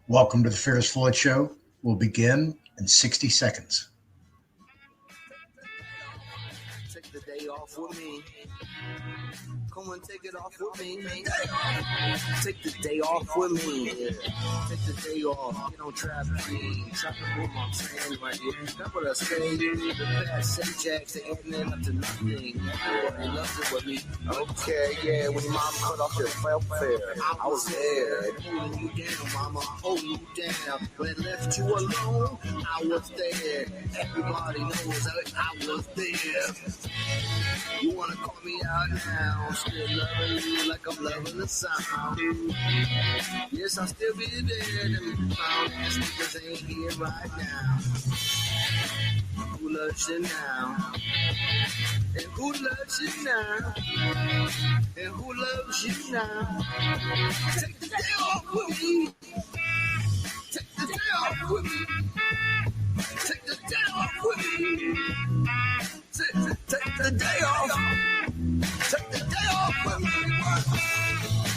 Welcome to the Fearless Floyd Show. We'll begin in 60 seconds. Take the day off with me. Come and take it off with me. Take the day off with me. Take the day off. Get on traffic. Traffic with my friend right here. That's what I say. The best St. Jack's, they adding up to nothing. Everybody loves it with me. Okay, yeah. When your mom cut off your welfare, I was there. Holding you down, mama. Holding you down. When it left you alone, I was there. Everybody knows I was there. You wanna call me out now? Still loving you like I'm loving the sound. Yes, I'll still be there. Them found ass niggas ain't here right now. Who loves you now? And who loves you now? And who loves you now? Take the day off with me. Take the day off with me. Take the day off with me. Take the day off. Take the day off with me.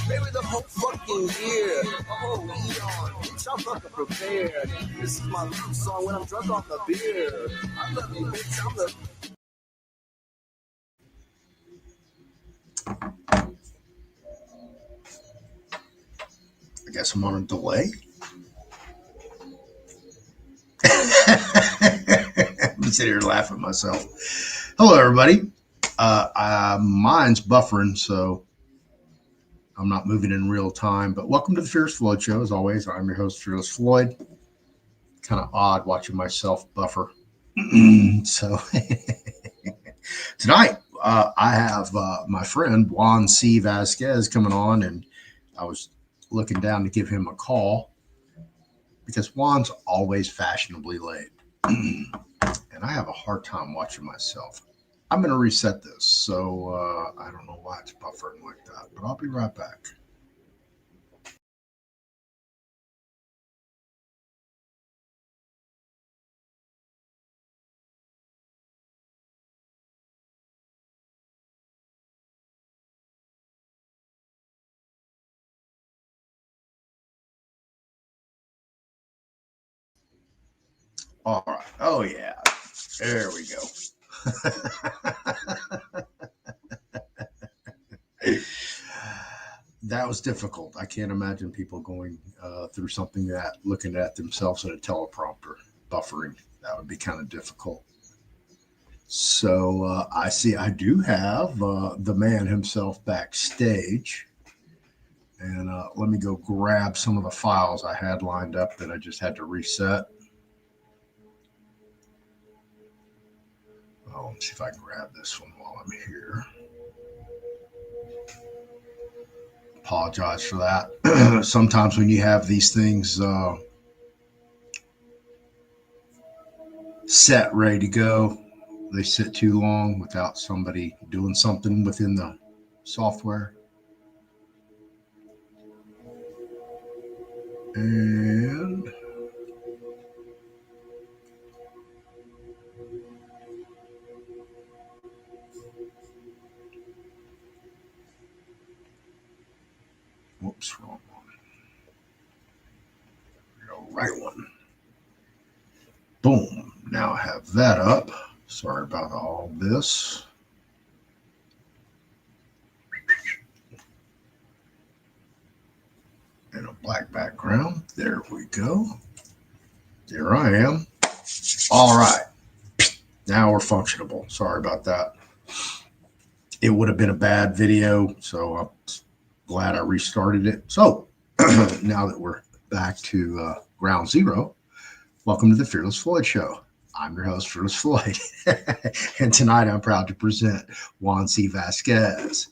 Maybe the whole fucking year. Oh, eon. Bitch, I'm fucking prepared. This is my love song when I'm drunk off the beer. I love you, bitch. I'm the. I guess I'm on a delay. I'm sitting here laughing at myself. Hello, everybody. Mine's buffering, so I'm not moving in real time. But welcome to the Fearless Floyd Show. As always, I'm your host, Fearless Floyd. Kind of odd watching myself buffer. So tonight, I have my friend Juan C. Vasquez coming on, and I was looking down to give him a call because Juan's always fashionably late. And I have a hard time watching myself. I'm going to reset this, so I don't know why it's buffering like that, but I'll be right back. All right. Oh, yeah. There we go. That was difficult. I can't imagine people going through something that looking at themselves in a teleprompter buffering. That would be kind of difficult. So I see I do have the man himself backstage. And let me go grab some of the files I had lined up that I just had to reset. Oh, let's see if I can grab this one while I'm here. Apologize for that. Sometimes when you have these things set, ready to go, they sit too long without somebody doing something within the software. And whoops, wrong one. Go right one. Boom. Now I have that up. Sorry about all this. And a black background. There we go. There I am. All right. Now we're functionable. Sorry about that. It would have been a bad video, so I'm glad I restarted it. So now that we're back to ground zero, welcome to the Fearless Floyd Show. I'm your host, Fearless Floyd. And tonight I'm proud to present Juan C. Vasquez,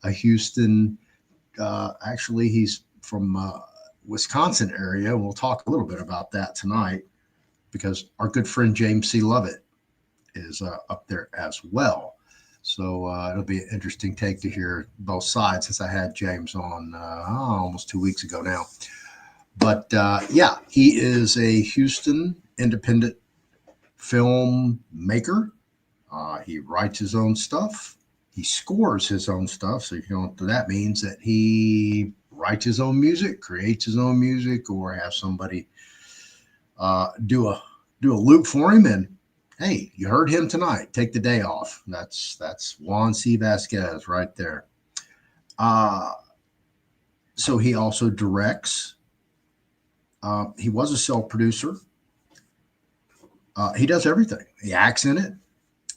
a Houston, actually he's from Wisconsin area. We'll talk a little bit about that tonight because our good friend James C. Lovett is up there as well. So it'll be an interesting take to hear both sides since I had James on almost 2 weeks ago now. But yeah, he is a Houston independent filmmaker. He writes his own stuff. He scores his own stuff. So that means that he writes his own music, creates his own music, or have somebody do a loop for him. And hey, you heard him tonight. Take the day off. That's Juan C. Vasquez right there. So he also directs. He was a self-producer. He does everything. He acts in it.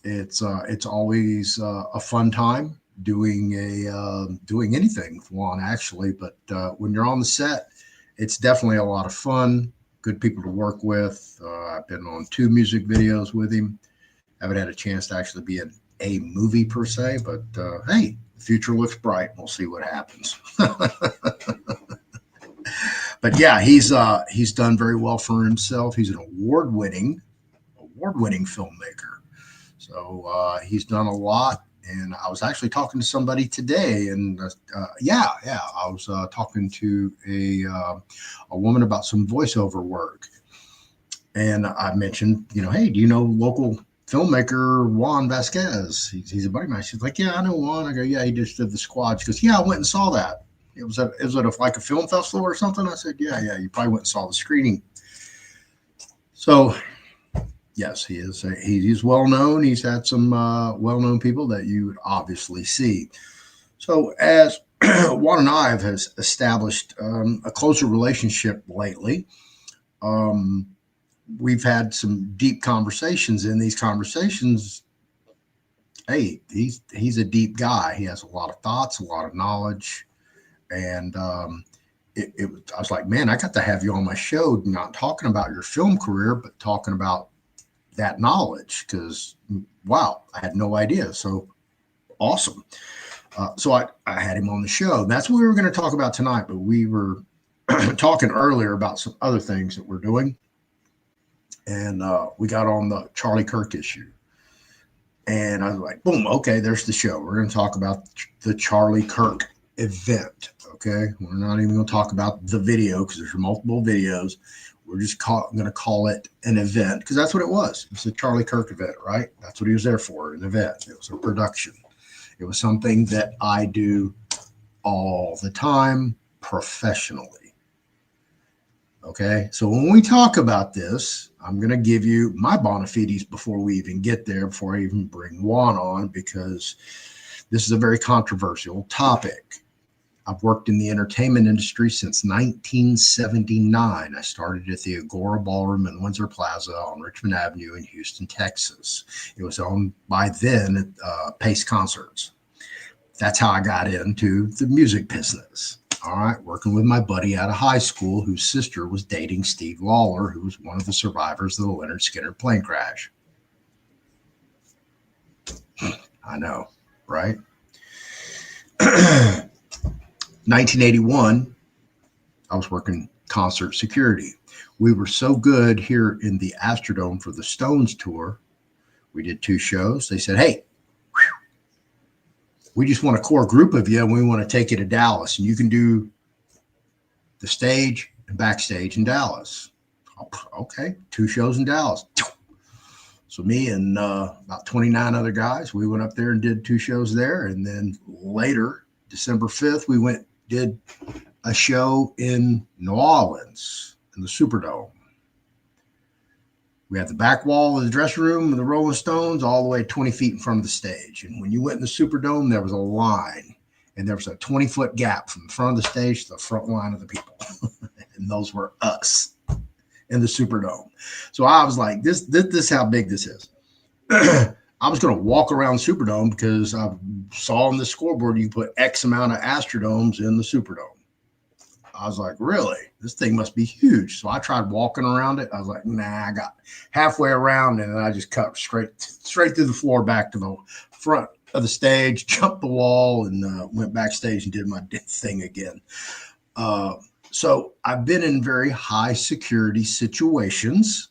It's always a fun time doing anything with Juan, actually. But when you're on the set, it's definitely a lot of fun. Good people to work with. I've been on 2 music videos with him. Haven't had a chance to actually be in a movie per se, but hey, the future looks bright. We'll see what happens. But yeah, he's done very well for himself. He's an award-winning filmmaker. So he's done a lot. And I was actually talking to somebody today, and I was talking to a woman about some voiceover work, and I mentioned, hey, do you know local filmmaker Juan Vasquez? He's a buddy of mine. She's like, yeah, I know Juan. I go, yeah, he just did The Squad. She goes, yeah, I went and saw that. It was like a film festival or something? I said, yeah, you probably went and saw the screening. So yes, he is. He's well known. He's had some well-known people that you would obviously see. So as Juan and I have established a closer relationship lately, we've had some deep conversations. In these conversations, hey, he's a deep guy. He has a lot of thoughts, a lot of knowledge, and I was like, man, I got to have you on my show, not talking about your film career, but talking about that knowledge, because wow, I had no idea. So awesome. So I had him on the show. That's what we were going to talk about tonight, but we were talking earlier about some other things that we're doing. And we got on the Charlie Kirk issue. And I was like, boom, okay, there's the show. We're going to talk about the Charlie Kirk event. Okay. We're not even going to talk about the video because there's multiple videos. We're just going to call it an event because that's what it was. It's a Charlie Kirk event, right? That's what he was there for, an event. It was a production. It was something that I do all the time professionally. Okay. So when we talk about this, I'm going to give you my bona fides before we even get there, before I even bring Juan on, because this is a very controversial topic. I've worked in the entertainment industry since 1979. I started at the Agora Ballroom in Windsor Plaza on Richmond Avenue in Houston, Texas. It was owned by then Pace Concerts. That's how I got into the music business. All right, working with my buddy out of high school whose sister was dating Steve Lawler, who was one of the survivors of the Leonard Skinner plane crash. I know, right? 1981, I was working concert security. We were so good here in the Astrodome for the Stones tour. We did 2 shows. They said, hey, we just want a core group of you, and we want to take you to Dallas, and you can do the stage and backstage in Dallas. Okay, 2 shows in Dallas. So me and about 29 other guys, we went up there and did 2 shows there. And then later, December 5th, we did a show in New Orleans in the Superdome. We had the back wall of the dressing room of the Rolling Stones all the way 20 feet in front of the stage. And when you went in the Superdome, there was a line, and there was a 20-foot gap from the front of the stage to the front line of the people. And those were us in the Superdome. So I was like, this is how big this is. I was going to walk around the Superdome because I saw on the scoreboard you put X amount of Astrodomes in the Superdome. I was like, really? This thing must be huge. So I tried walking around it. I was like, nah, I got halfway around and then I just cut straight through the floor back to the front of the stage, jumped the wall, and went backstage and did my thing again. So I've been in very high security situations.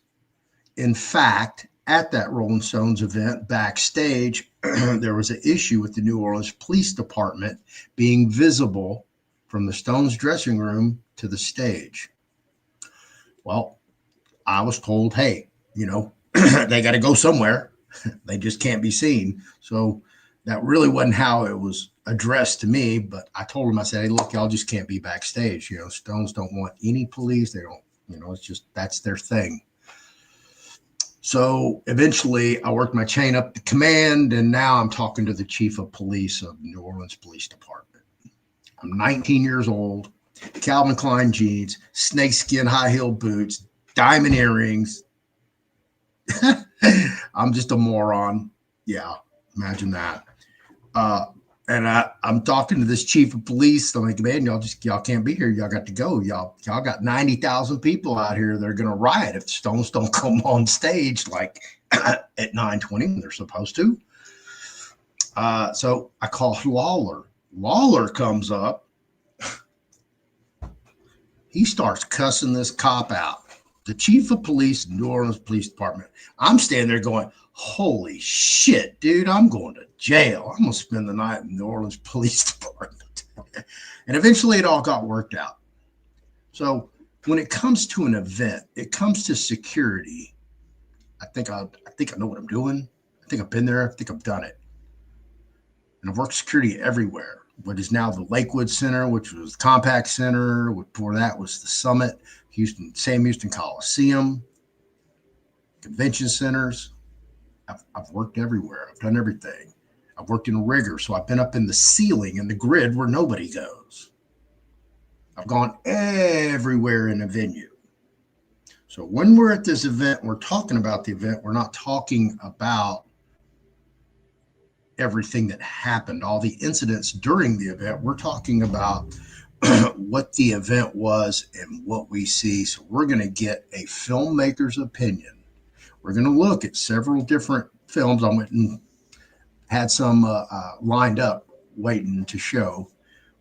In fact, at that Rolling Stones event backstage, there was an issue with the New Orleans Police Department being visible from the Stones dressing room to the stage. Well, I was told, hey, they got to go somewhere. They just can't be seen. So That really wasn't how it was addressed to me, but I told them, I said, hey, look, y'all just can't be backstage. You know, Stones don't want any police. They don't, you know, it's just that's their thing. So eventually I worked my chain up to command, and now I'm talking to the chief of police of New Orleans Police Department. I'm 19 years old, Calvin Klein jeans, snakeskin high heel boots, diamond earrings. I'm just a moron. Yeah, imagine that. Uh, and I'm talking to this chief of police. I'm like, man, y'all can't be here. Y'all got to go. Y'all got 90,000 people out here. They're gonna riot if the Stones don't come on stage like at 9:20 when they're supposed to. So I call Lawler. Lawler comes up. He starts cussing this cop out. The chief of police, New Orleans Police Department. I'm standing there going, holy shit, dude, I'm going to jail. I'm going to spend the night in the New Orleans Police Department. And eventually it all got worked out. So when it comes to an event, it comes to security. I think I know what I'm doing. I think I've been there. I think I've done it. And I've worked security everywhere. What is now the Lakewood Center, which was the Compact Center. Before that was the Summit, Sam Houston Coliseum, convention centers. I've worked everywhere. I've done everything. I've worked in a rigger, so I've been up in the ceiling and the grid where nobody goes. I've gone everywhere in a venue. So when we're at this event, we're talking about the event. We're not talking about everything that happened, all the incidents during the event. We're talking about what the event was and what we see. So we're going to get a filmmaker's opinion. We're going to look at several different films. I went and had some lined up waiting to show.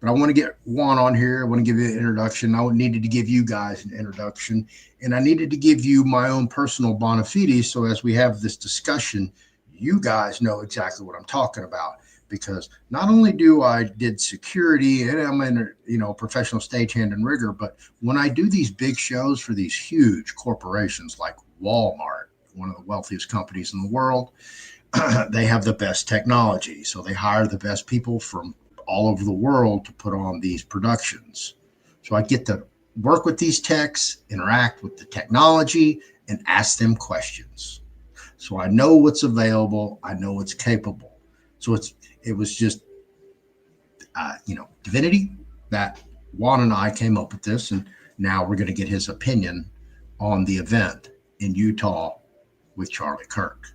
But I want to get Juan on here. I want to give you an introduction. I needed to give you guys an introduction. And I needed to give you my own personal bona fide. So as we have this discussion, you guys know exactly what I'm talking about. Because not only do I did security and I'm in, professional stagehand and rigger, but when I do these big shows for these huge corporations like Walmart, one of the wealthiest companies in the world, they have the best technology. So they hire the best people from all over the world to put on these productions. So I get to work with these techs, interact with the technology, and ask them questions. So I know what's available. I know what's capable. So it was just, divinity that Juan and I came up with this, and now we're going to get his opinion on the event in Utah with Charlie Kirk.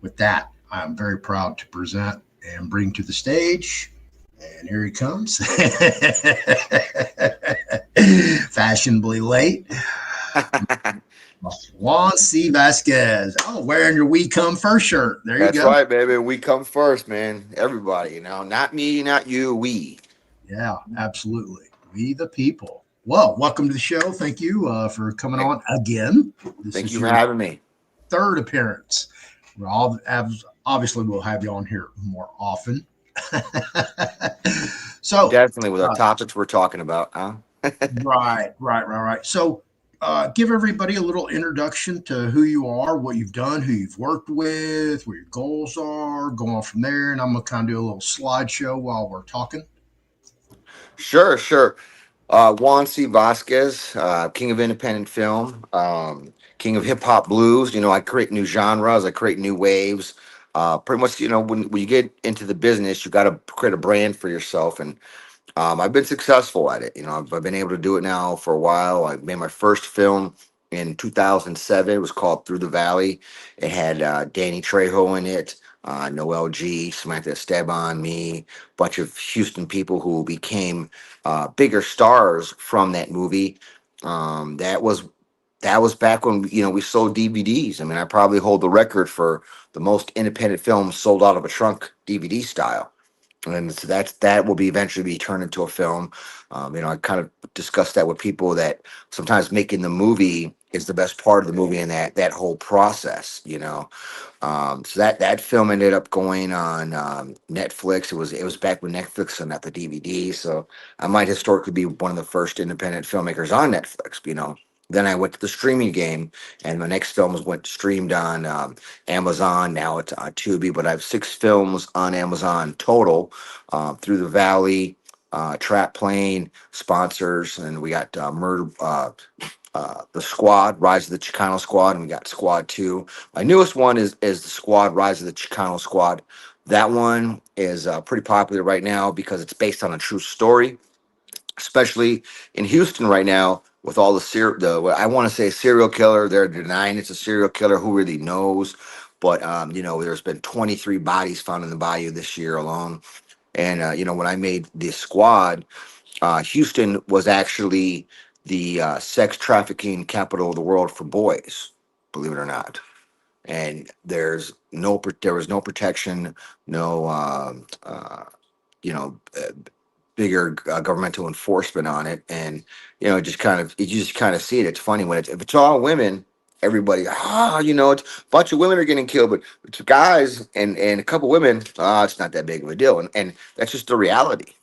With that, I'm very proud to present and bring to the stage, and here he comes, fashionably late, Juan C. Vasquez. Oh, wearing your "We Come First" shirt. There you That's go. right, baby. We come first, man. Everybody, not me, not you, we. Yeah, absolutely. We the people. Well, welcome to the show. Thank you for coming on again. Thank you for having me. Third appearance. Obviously, we'll have you on here more often. So definitely with the topics we're talking about, huh? Right. So give everybody a little introduction to who you are, what you've done, who you've worked with, what your goals are, go on from there. And I'm going to kind of do a little slideshow while we're talking. Sure. Juan C. Vasquez, king of independent film, king of hip hop blues. I create new genres, I create new waves. Pretty much, when you get into the business, you got to create a brand for yourself. And I've been successful at it. I've been able to do it now for a while. I made my first film in 2007. It was called Through the Valley. It had Danny Trejo in it, Noel G, Samantha Esteban, me, a bunch of Houston people who became bigger stars from that movie. That was back when we sold DVDs. I mean, I probably hold the record for the most independent films sold out of a trunk DVD style. And so that will be eventually be turned into a film. I kind of discussed that with people that sometimes making the movie is the best part of the movie and that whole process. So that film ended up going on Netflix. It was back when Netflix sent out the DVD. So I might historically be one of the first independent filmmakers on Netflix. Then I went to the streaming game, and my next films went streamed on Amazon. Now it's on Tubi, but I have 6 films on Amazon total, Through the Valley, Trap Plane, sponsors, and we got Murder, the Squad, Rise of the Chicano Squad, and we got Squad 2. My newest one is the Squad, Rise of the Chicano Squad. That one is pretty popular right now because it's based on a true story, especially in Houston right now with all what I want to say serial killer. They're denying it's a serial killer. Who really knows? But there's been 23 bodies found in the bayou this year alone. And when I made the Squad, Houston was actually the sex trafficking capital of the world for boys, believe it or not. And there was no protection, no you know uh, bigger governmental enforcement on it, and you just kind of see it. It's funny when if it's all women, everybody it's a bunch of women are getting killed, but it's guys and a couple women, it's not that big of a deal, and that's just the reality.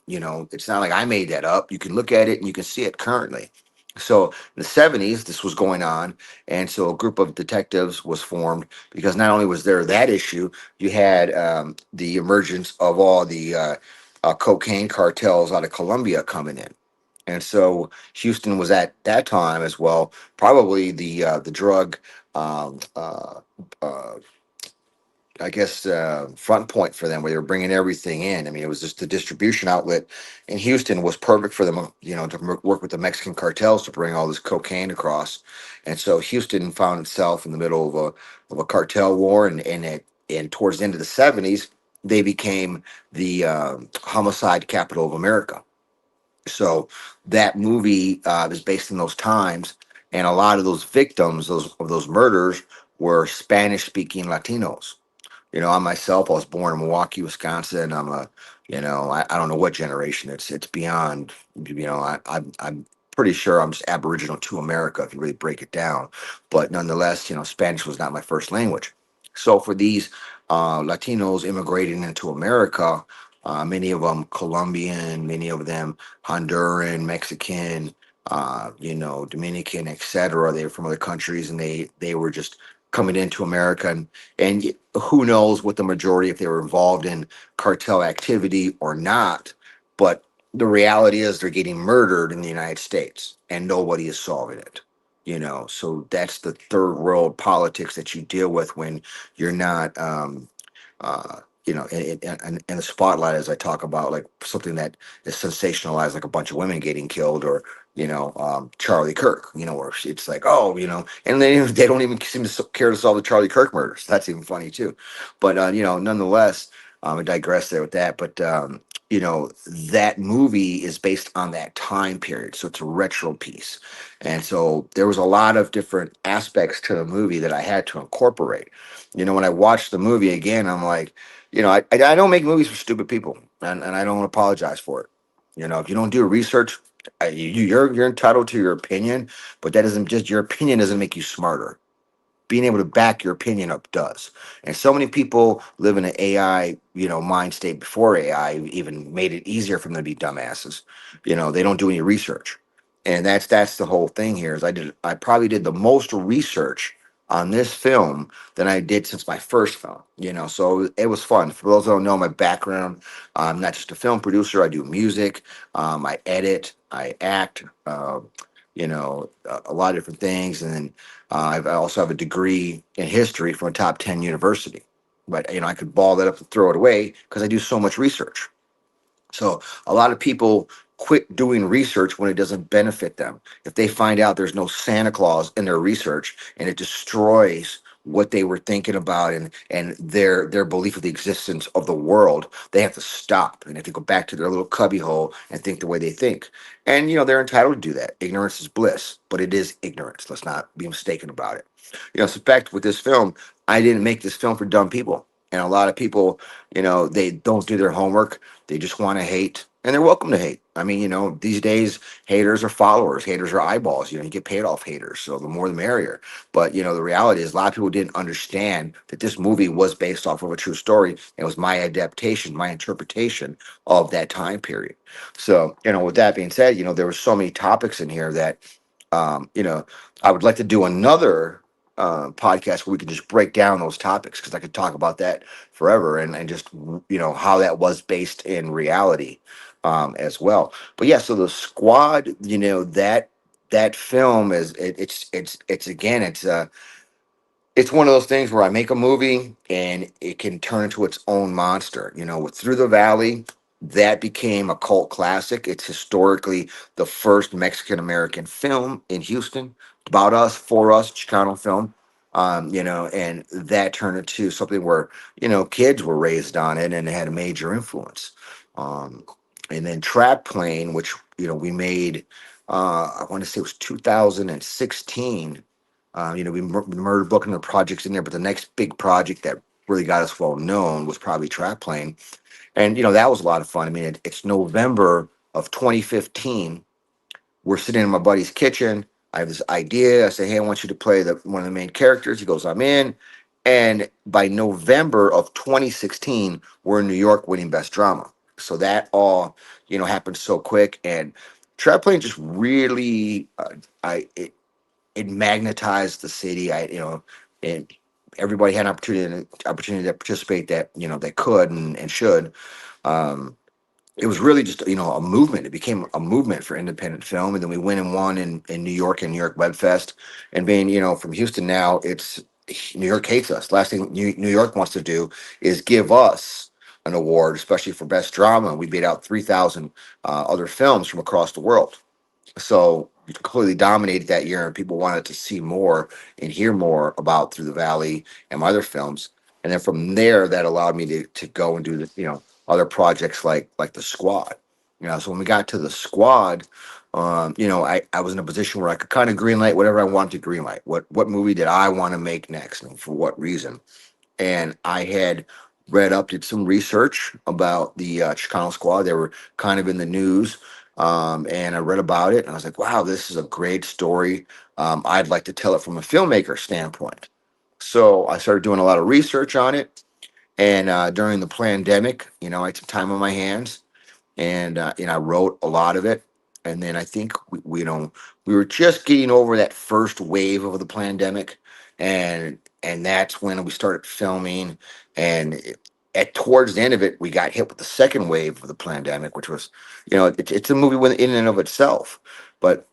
It's not like I made that up. You can look at it and you can see it currently. So in the 70s this was going on, and so a group of detectives was formed because not only was there that issue, you had the emergence of all the cocaine cartels out of Colombia coming in. And so Houston was at that time as well, probably the drug, um, uh, uh, I guess, front point for them, where they were bringing everything in. I mean, it was just the distribution outlet in Houston was perfect for them, to work with the Mexican cartels to bring all this cocaine across. And so Houston found itself in the middle of a cartel war, and towards the end of the 70s, they became the homicide capital of America. So that movie is based in those times, and a lot of those victims, those murders, were Spanish speaking Latinos. I myself, I was born in Milwaukee, Wisconsin. I don't know what generation it's beyond. I'm pretty sure I'm just Aboriginal to America if you really break it down. But nonetheless, Spanish was not my first language. So for these Latinos immigrating into America, many of them Colombian, many of them Honduran, Mexican, Dominican, etc. They were from other countries, and they were just coming into America, and who knows what the majority, if they were involved in cartel activity or not. But the reality is they're getting murdered in the United States, and nobody is solving it. So that's the third world politics that you deal with when you're not in the spotlight, as I talk about, like something that is sensationalized, like a bunch of women getting killed, or Charlie Kirk, where it's like, oh, and they don't even seem to care to solve the Charlie Kirk murders. That's even funny too. But nonetheless, I digress there with that. But that movie is based on that time period, so it's a retro piece, and so there was a lot of different aspects to the movie that I had to incorporate. When I watched the movie again, I'm like, I don't make movies for stupid people, and I don't apologize for it. If you don't do research, you're entitled to your opinion, but that doesn't just your opinion doesn't make you smarter. Being able to back your opinion up does. And so many people live in an AI, mind state before AI even made it easier for them to be dumbasses. They don't do any research. And that's the whole thing here is I probably did the most research on this film than I did since my first film. So it was fun. For those who don't know my background, I'm not just a film producer. I do music, I edit, I act, a lot of different things. And then I also have a degree in history from a top 10 university. But, I could ball that up and throw it away because I do so much research. So a lot of people quit doing research when it doesn't benefit them. If they find out there's no Santa Claus in their research and it destroys what they were thinking about and their belief of the existence of the world, they have to stop and they have to go back to their little cubby hole and think the way they think. And they're entitled to do that. Ignorance is bliss, but it is ignorance. Let's not be mistaken about it. So back with this film, I didn't make this film for dumb people. And a lot of people, they don't do their homework. They just want to hate, and they're welcome to hate. I mean, these days, haters are followers, haters are eyeballs. You get paid off haters, so the more the merrier. But the reality is, a lot of people didn't understand that this movie was based off of a true story. It was my adaptation, my interpretation of that time period. So, with that being said, there were so many topics in here that You know, I would like to do another podcast where we could just break down those topics, because I could talk about that forever, and just, how that was based in reality, as well. But yeah, so the Squad, that film is, it's again, it's one of those things where I make a movie and it can turn into its own monster. With Through the Valley, that became a cult classic. It's historically the first Mexican American film in Houston, about us, for us, Chicano film. And that turned into something where, kids were raised on it, and it had a major influence. Um, and then Trap Plane, which, we made, I want to say it was 2016. We murder booking the projects in there, but the next big project that really got us well known was probably Trap Plane, and that was a lot of fun. I mean, it's November of 2015. We're sitting in my buddy's kitchen. I have this idea. I say, "Hey, I want you to play one of the main characters." He goes, "I'm in." And by November of 2016, we're in New York winning Best Drama. So that all happened so quick, and Trap Plane just really, I it magnetized the city. And everybody had an opportunity to participate, that that could and should. Um, it was really just a movement. It became a movement for independent film, and then we went and won in New York and New York Web Fest. And being from Houston now, it's New York hates us. Last thing New York wants to do is give us an award, especially for best drama. We beat out 3,000 other films from across the world. So we completely dominated that year, and people wanted to see more and hear more about Through the Valley and my other films. And then from there, that allowed me to go and do the other projects like the Squad. So when we got to the Squad, I was in a position where I could kind of greenlight whatever I wanted to greenlight. What movie did I want to make next, and for what reason? And I had read up, did some research about the Chicano Squad. They were kind of in the news, and I read about it, and I was like, "Wow, this is a great story. I'd like to tell it from a filmmaker standpoint." So I started doing a lot of research on it, and during the pandemic, I had some time on my hands, and I wrote a lot of it. And then I think we were just getting over that first wave of the pandemic, and that's when we started filming. And at towards the end of it, we got hit with the second wave of the pandemic, which was, it's a movie in and of itself, but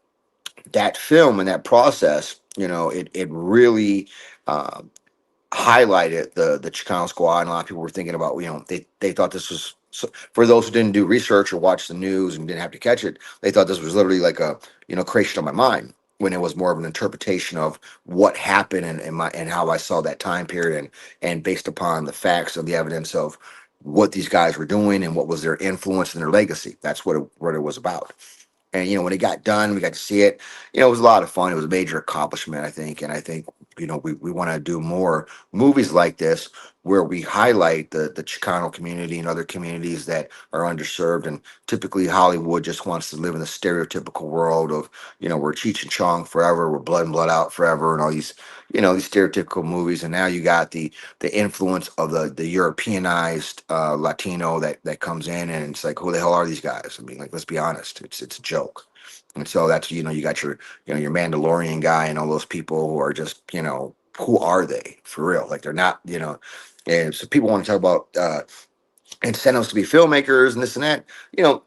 that film and that process, it really. Highlighted the Chicano Squad, and a lot of people were thinking about, they thought this was, for those who didn't do research or watch the news and didn't have to catch it, they thought this was literally like a creation of my mind, when it was more of an interpretation of what happened, and how I saw that time period, and based upon the facts of the evidence of what these guys were doing and what was their influence and their legacy. That's what it was about. And when it got done, we got to see it. It was a lot of fun. It was a major accomplishment, I think. And I think we want to do more movies like this, where we highlight the Chicano community and other communities that are underserved. And typically, Hollywood just wants to live in the stereotypical world of we're Cheech and Chong forever, we're Blood and Blood Out forever, and all these these stereotypical movies. And now you got the influence of the Europeanized Latino that comes in, and it's like, who the hell are these guys? I mean, like, let's be honest, it's a joke. And so that's you got your Mandalorian guy and all those people who are just who are they for real? Like, they're not. And so people want to talk about incentives to be filmmakers and this and that. You know,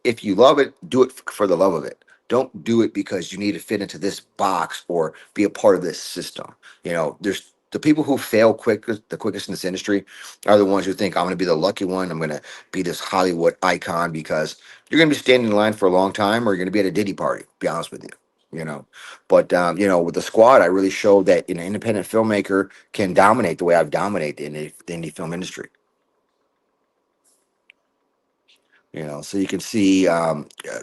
if you love it, do it for the love of it. Don't do it because you need to fit into this box or be a part of this system. There's the people who fail the quickest in this industry are the ones who think, I'm going to be the lucky one. I'm going to be this Hollywood icon, because you're going to be standing in line for a long time, or you're going to be at a Diddy party. To be honest with you. But with the Squad, I really showed that an independent filmmaker can dominate the way I've dominated in the indie film industry. So you can see,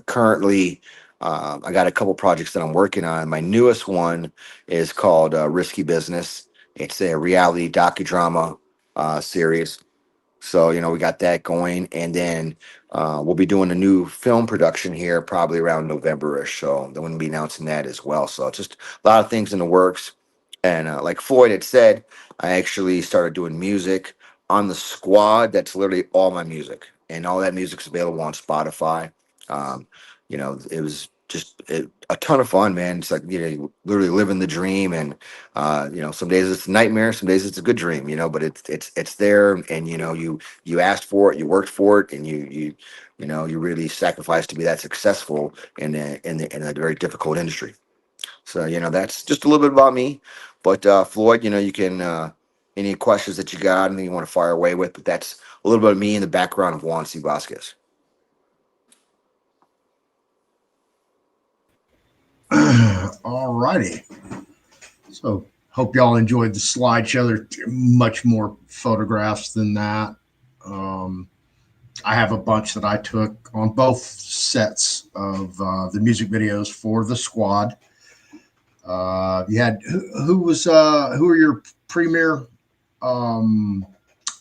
currently, I got a couple projects that I'm working on. My newest one is called Risky Business. It's a reality docudrama series. So, we got that going. And then we'll be doing a new film production here probably around November-ish. So then we'll be announcing that as well. So it's just a lot of things in the works. And like Floyd had said, I actually started doing music on the Squad. That's literally all my music. And all that music's available on Spotify. It was just a ton of fun, man. It's like, you literally living the dream, and some days it's a nightmare, some days it's a good dream, but it's there, and you asked for it, you worked for it, and you really sacrificed to be that successful in a very difficult industry. So that's just a little bit about me. But Floyd, you can any questions that you got, anything you want to fire away with, but that's a little bit of me in the background of Juan C. Vasquez. All righty. So hope y'all enjoyed the slideshow. There's much more photographs than that. Um, I have a bunch that I took on both sets of the music videos for the squad. You had who are your premier um,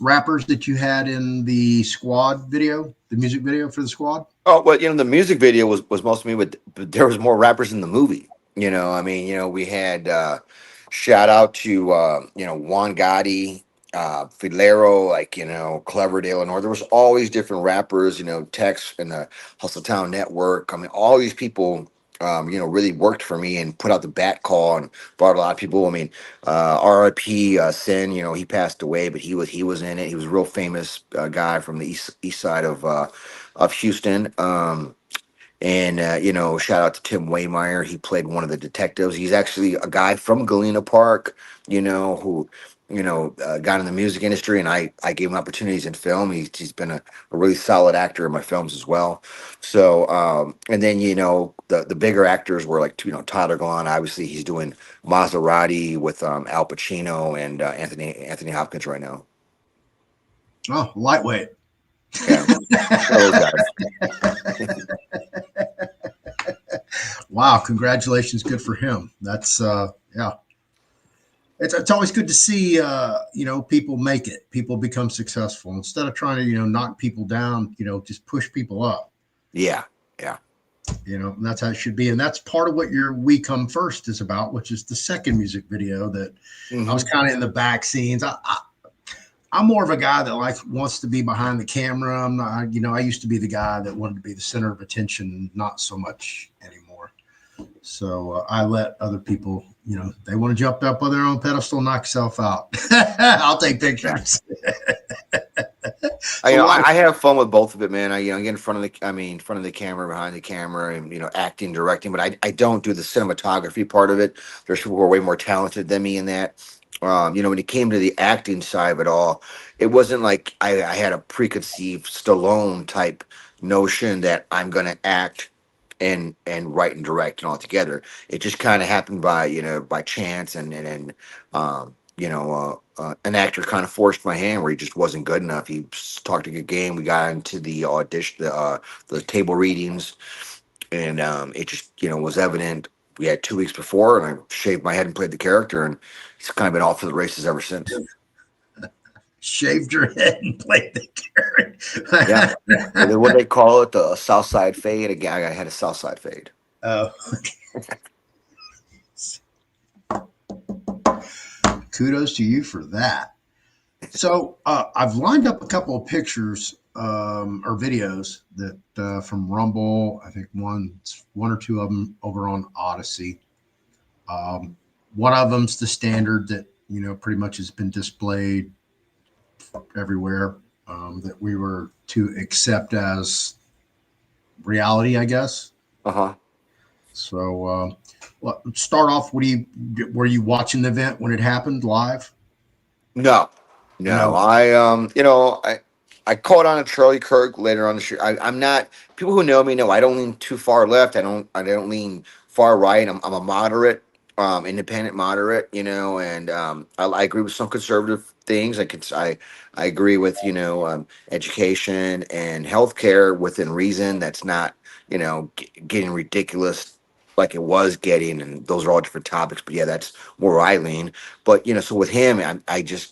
rappers that you had in the squad video, the music video for the squad? Oh well, the music video was most of me, but there was more rappers in the movie. I mean, we had shout out to Juan Gotti, Filero, like Cleverdale, and there was always different rappers. Tex and the Hustle Town Network. I mean, all these people. Really worked for me and put out the bat call and brought a lot of people. I mean, R.I.P. Sin. He passed away, but he was in it. He was a real famous guy from the east side of Houston. And shout out to Tim Waymeyer. He played one of the detectives. He's actually a guy from Galena Park, who got in the music industry, and I gave him opportunities in film. He's been a really solid actor in my films as well. So and then the bigger actors were like Tyler Glenn. Obviously, he's doing Maserati with Al Pacino and Anthony Hopkins right now. Oh, lightweight. Yeah, those guys. Wow, congratulations. Good for him. That's yeah. It's always good to see people make it, people become successful instead of trying to knock people down, just push people up. Yeah. And that's how it should be, and that's part of what your We Come First is about, which is the second music video that I was kind of in the back scenes. I'm more of a guy that wants to be behind the camera. I'm not, I used to be the guy that wanted to be the center of attention, not so much anymore. So I let other people, they want to jump up on their own pedestal, knock yourself out. I'll take pictures. I have fun with both of it, man. I get in front of the camera, behind the camera, and acting, directing, but I don't do the cinematography part of it. There's people who are way more talented than me in that. When it came to the acting side of it all, it wasn't like I had a preconceived Stallone type notion that I'm gonna act and write and direct and all together. It just kind of happened by chance, and an actor kind of forced my hand where he just wasn't good enough. He talked a good game. We got into the audition, the table readings, and it just was evident. We had 2 weeks before, and I shaved my head and played the character, and he's kind of been off to the races ever since. Shaved your head and played the character. Yeah, what they call it, the South Side fade. Again, I had a South Side fade. Oh. Kudos to you for that. So I've lined up a couple of pictures or videos that from Rumble. I think one or two of them over on Odyssey. One of them's the standard that pretty much has been displayed everywhere, that we were to accept as reality, I guess. So start off. Were you watching the event when it happened live? No. I caught on to Charlie Kirk later on the show. I'm not, people who know me know I don't lean too far left. I don't lean far right. I'm a moderate, independent moderate, and I agree with some conservative things. I agree with education and healthcare within reason. That's not getting ridiculous like it was getting, and those are all different topics. But yeah, that's where I lean. But so with him, I kind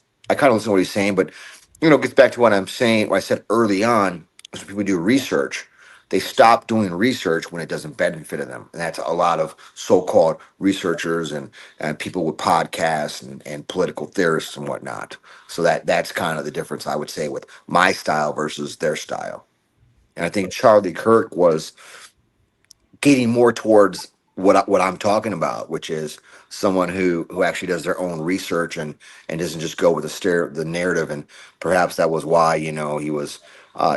of listen to what he's saying, but it gets back to what I'm saying. What I said early on is when people do research, they stop doing research when it doesn't benefit them, and that's a lot of so-called researchers and people with podcasts and political theorists and whatnot. So that's kind of the difference, I would say, with my style versus their style. And I think Charlie Kirk was getting more towards what I'm talking about, which is someone who actually does their own research and doesn't just go with the narrative. And perhaps that was why, you know, he was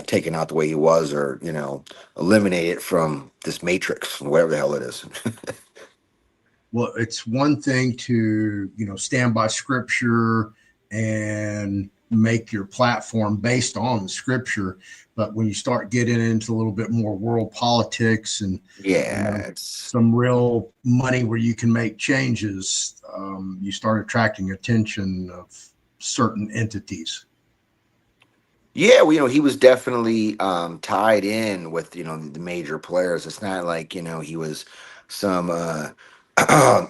taken out the way he was, or, you know, eliminated from this matrix, whatever the hell it is. Well, it's one thing to, you know, stand by scripture and make your platform based on the scripture. But when you start getting into a little bit more world politics and, you Yeah, know, it's some real money where you can make changes, you start attracting attention of certain entities. yeah, well, you know, he was definitely tied in with, you know, the major players. It's not like, you know, he was some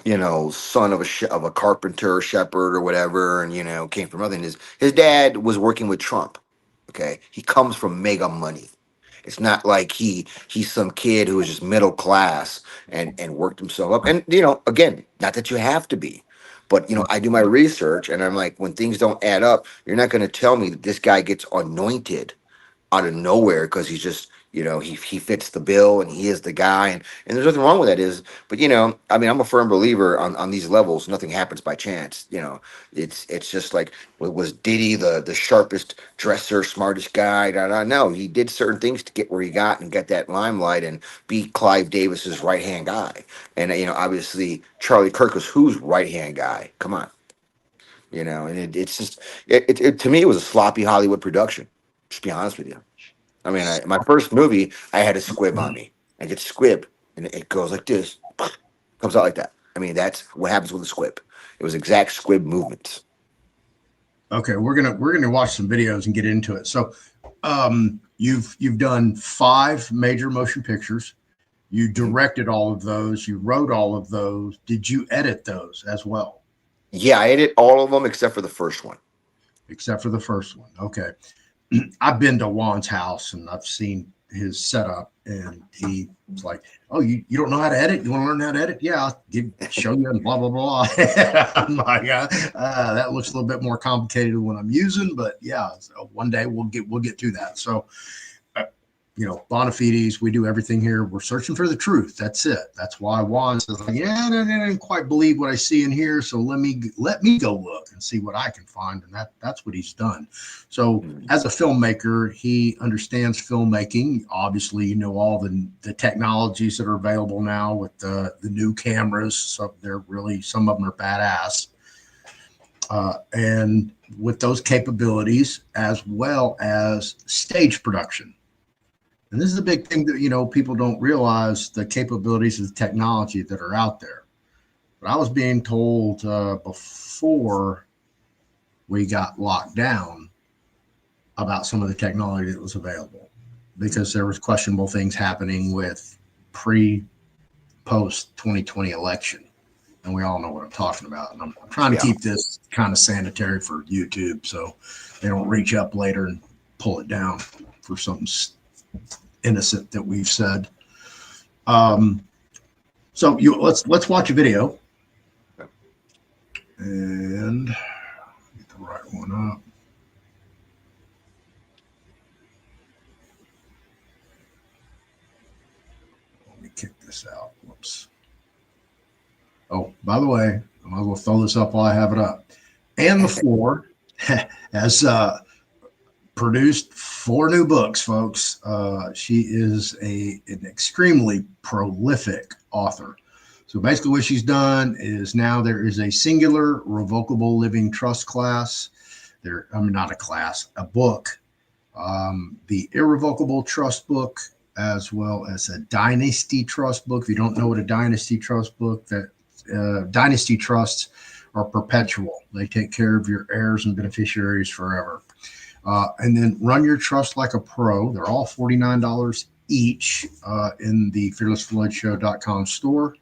you know, son of of a carpenter, shepherd, or whatever, and, you know, came from nothing. His dad was working with Trump. Okay, he comes from mega money. It's not like he's some kid who was just middle class and worked himself up. And, you know, again, not that you have to be, but, you know, I do my research, and I'm like, when things don't add up, you're not going to tell me that this guy gets anointed out of nowhere because he's just, you know, he fits the bill and he is the guy, and there's nothing wrong with that. Is But, you know, I mean, I'm a firm believer on these levels, nothing happens by chance. You know, it's just like, was Diddy the sharpest dresser, smartest guy? No, he did certain things to get where he got and get that limelight and be Clive Davis's right hand guy. And, you know, obviously Charlie Kirk was whose right hand guy? Come on. You know, and it's just to me, it was a sloppy Hollywood production. Just be honest with you. I mean, my first movie, I had a squib on me. I get squib, and it goes like this, comes out like that. I mean, that's what happens with a squib. It was exact squib movements. Okay, we're gonna watch some videos and get into it. So, you've done 5 major motion pictures. You Mhm. directed all of those. You wrote all of those. Did you edit those as well, Yeah, I did all of them except for the first one. except for the first one? Okay. I've been to Juan's house and I've seen his setup, and he's like, "Oh, you don't know how to edit? You want to learn how to edit? Yeah, show you and blah blah blah." I'm like, that looks a little bit more complicated than what I'm using, but yeah, so one day we'll get to that. So, uh, you know, bona fides, we do everything here. We're searching for the truth. That's it. That's why Juan says, like, yeah, I didn't quite believe what I see in here. So let me go look and see what I can find. And that's what he's done. So Mhm. as a filmmaker, he understands filmmaking. Obviously, you know, all the technologies that are available now with the new cameras. So they're really, some of them are badass. And with those capabilities, as well as stage production. And this is a big thing that, you know, people don't realize the capabilities of the technology that are out there. But I was being told before we got locked down about some of the technology that was available, because there was questionable things happening with pre post 2020 election. And we all know what I'm talking about. And I'm trying to Yeah. keep this kind of sanitary for YouTube so they don't reach up later and pull it down for something innocent that we've said. Um, so let's watch a video and get the right one up. Let me kick this out. Whoops. Oh, by the way, I might as well throw this up while I have it up. And the floor has produced 4 new books, folks. She is an extremely prolific author. So basically, what she's done is now there is a singular revocable living trust class. I mean, not a class, a book. The irrevocable trust book, as well as a dynasty trust book. If you don't know what a dynasty trust book, that dynasty trusts are perpetual. They take care of your heirs and beneficiaries forever. And then Run Your Trust Like a Pro. They're all $49 each in the fearlessfloydshow.com store.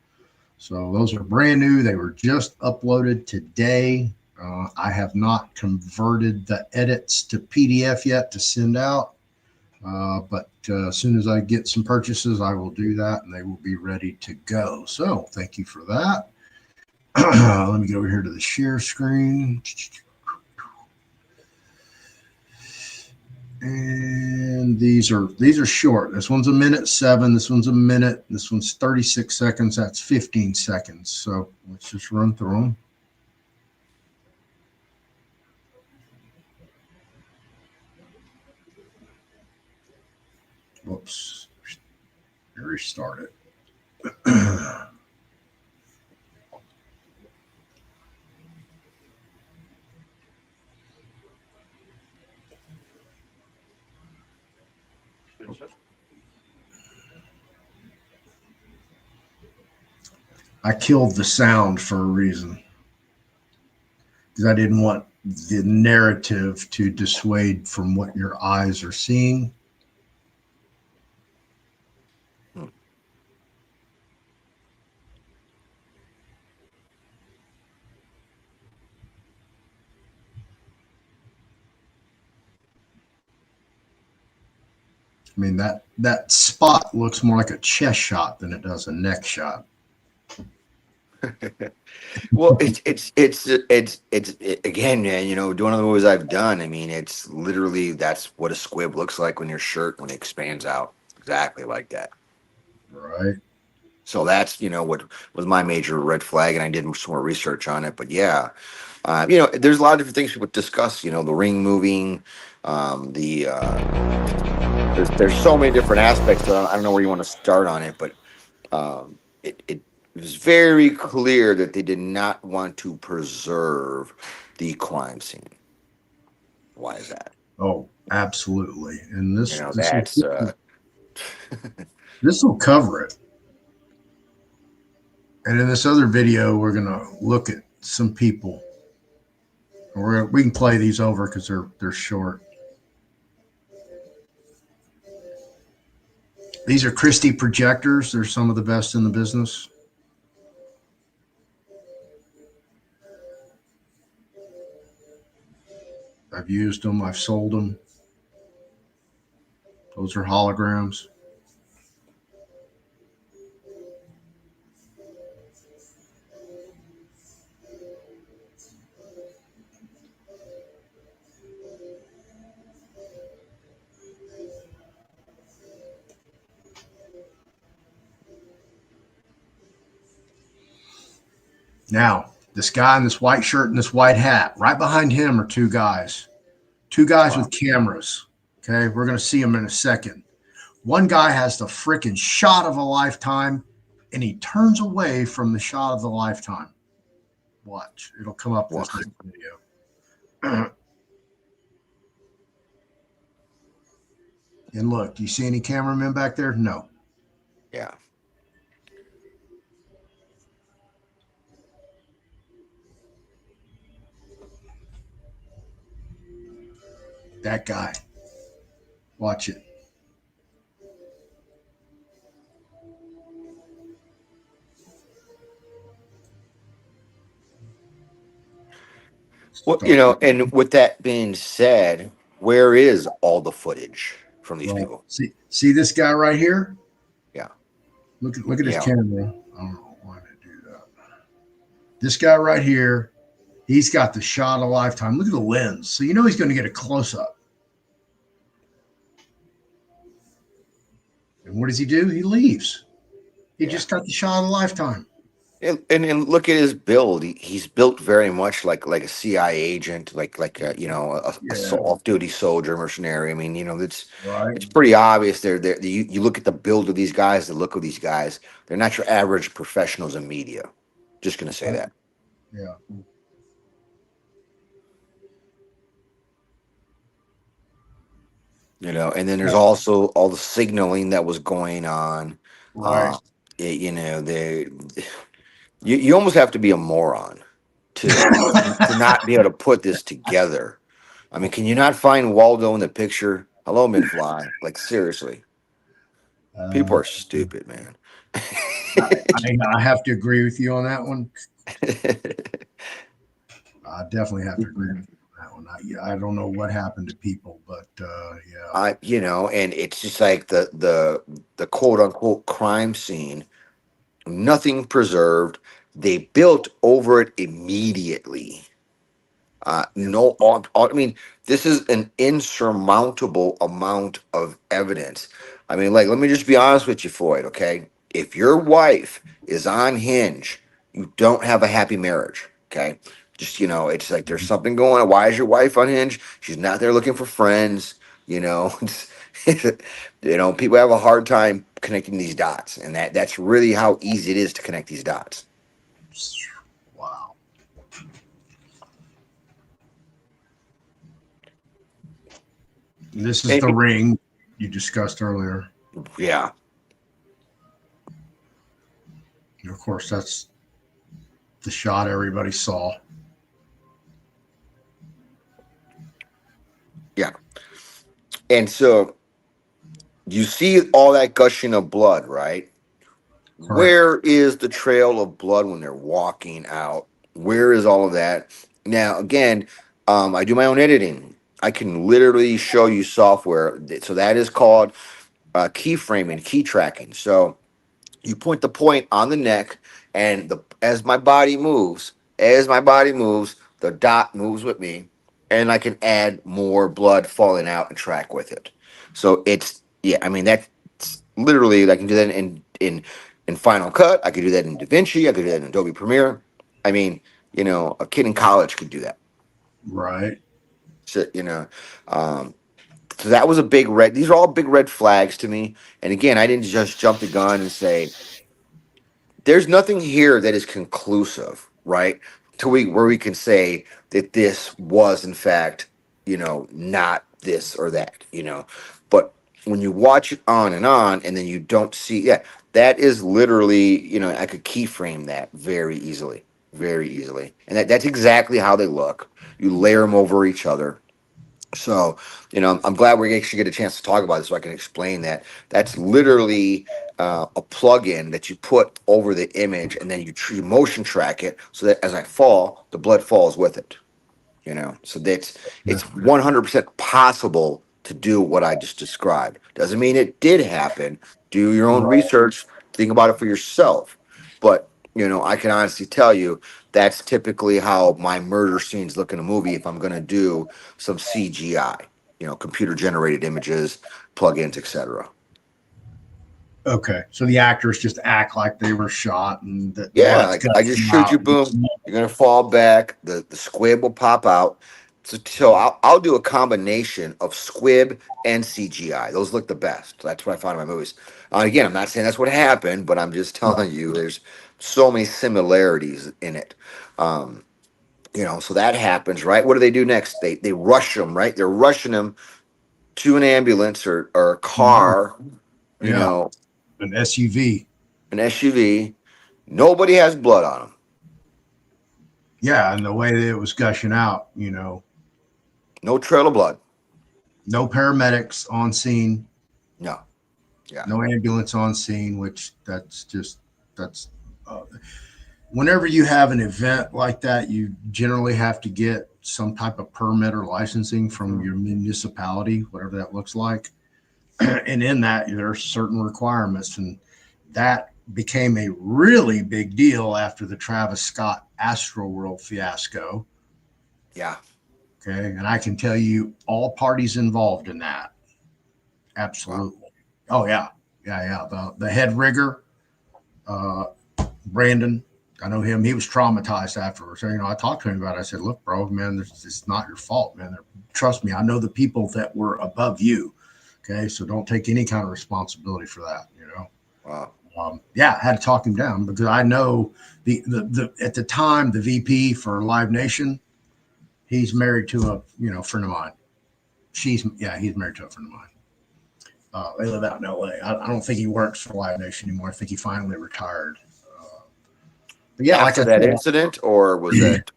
So those are brand new. They were just uploaded today. I have not converted the edits to PDF yet to send out. But as soon as I get some purchases, I will do that and they will be ready to go. So thank you for that. Let me get over here to the share screen. And these are short. This one's 1:07. This one's a minute. This one's 36 seconds. That's 15 seconds. So let's just run through them. Whoops. Restart it. I killed the sound for a reason because I didn't want the narrative to dissuade from what your eyes are seeing. I mean, that spot looks more like a chest shot than it does a neck shot. Well, it's again, man. You know, one of the movies I've done. I mean, it's literally that's what a squib looks like when your shirt when it expands out, exactly like that. Right. So that's what was my major red flag, and I did some more research on it. But yeah, there's a lot of different things people discuss. You know, the ring moving, the there's so many different aspects. That I don't know where you want to start on it, but it was very clear that they did not want to preserve the crime scene. Why is that? Oh, absolutely. And this That's this will cover it. And in this other video, we're gonna look at some people. We can play these over because they're short. These are Christie projectors. They're some of the best in the business. I've used them. I've sold them. Those are holograms. Now, this guy in this white shirt and this white hat, right behind him are two guys. Two guys with cameras. Okay, we're going to see them in a second. One guy has the freaking shot of a lifetime, and he turns away from the shot of the lifetime. Watch. It'll come up this video. And look, do you see any cameramen back there? No. Yeah. That guy. Watch it. Well, and with that being said, where is all the footage from these people? See this guy right here? Yeah. Look at his camera. I don't know why they do that. This guy right here, he's got the shot of a lifetime. Look at the lens. So he's going to get a close up. And what does he do? He leaves. He just got the shot of a lifetime. And look at his build. He's built very much like a CIA agent, like a off-duty soldier, mercenary. I mean, it's pretty obvious. You look at the build of these guys, the look of these guys. They're not your average professionals in media. Just gonna say that. Yeah. And then there's also all the signaling that was going on. Right. You almost have to be a moron to not be able to put this together. I mean, can you not find Waldo in the picture? Hello, McFly. Like, seriously. People are stupid, man. I have to agree with you on that one. I definitely have to agree with you on that one. I don't know what happened to people, but yeah. And it's just like the quote unquote crime scene, nothing preserved. They built over it immediately. No, I mean, this is an insurmountable amount of evidence. I mean, like, let me just be honest with you, Floyd. Okay, if your wife is on Hinge, you don't have a happy marriage. Okay, just it's like there's something going on. Why is your wife on Hinge? She's not there looking for friends. You know, people have a hard time connecting these dots, and that's really how easy it is to connect these dots. Wow. This is the And, ring you discussed earlier. yeah. And of course, that's the shot everybody saw. Yeah. And so you see all that gushing of blood, right? Correct. Where is the trail of blood when they're walking out? Where is all of that? Now, again, I do my own editing. I can literally show you software. So that is called keyframing, key tracking. So you point the point on the neck, and as my body moves, the dot moves with me, and I can add more blood falling out and track with it. So it's yeah, I mean that's literally I can do that in Final Cut. I could do that in DaVinci. I could do that in Adobe Premiere. I mean, a kid in college could do that. Right. So, um, so that was a big red. These are all big red flags to me. And again, I didn't just jump the gun and say, there's nothing here that is conclusive, right? To where we can say that this was in fact, not this or that, But when you watch it on and then you don't see, yeah, that is literally, I could keyframe that very easily, and that's exactly how they look. You layer them over each other. So, I'm glad we actually get a chance to talk about this so I can explain that. That's literally a plug-in that you put over the image and then you motion track it so that as I fall, the blood falls with it. So Yeah. it's 100% possible to do what I just described. Doesn't mean it did happen. Do your own Right. research, think about it for yourself. But, I can honestly tell you that's typically how my murder scenes look in a movie if I'm going to do some CGI, computer generated images, plugins, etc. Okay. So the actors just act like they were shot and the Yeah, blood's like I just gushing shoot you, out. boom. You're gonna fall back. The squib will pop out. So I'll do a combination of squib and CGI. Those look the best. That's what I found in my movies. Again, I'm not saying that's what happened, but I'm just telling you there's so many similarities in it. Um, so that happens, right? What do they do next? They rush them, right? They're rushing them to an ambulance or a car, you Yeah. know, An SUV. an SUV. Nobody has blood on them. Yeah. And the way that it was gushing out, No trail of blood. no paramedics on scene, No. Yeah. no ambulance on scene, which that's, uh, whenever you have an event like that, you generally have to get some type of permit or licensing from your municipality, whatever that looks like. And in that, there are certain requirements. And that became a really big deal after the Travis Scott Astroworld fiasco. Yeah. Okay. And I can tell you all parties involved in that. Wow. Absolutely. Oh, yeah. Yeah. Yeah. The head rigger, uh, Brandon, I know him. He was traumatized afterwards. So, I talked to him about it. I said, look, bro, man, it's not your fault, man. Trust me, I know the people that were above you. Okay. So don't take any kind of responsibility for that. Wow. Yeah, I had to talk him down because I know the at the time, the VP for Live Nation, he's married to a, friend of mine. He's married to a friend of mine. They live out in LA. I don't think he works for Live Nation anymore. I think he finally retired. But yeah, like After I that said, incident, or was that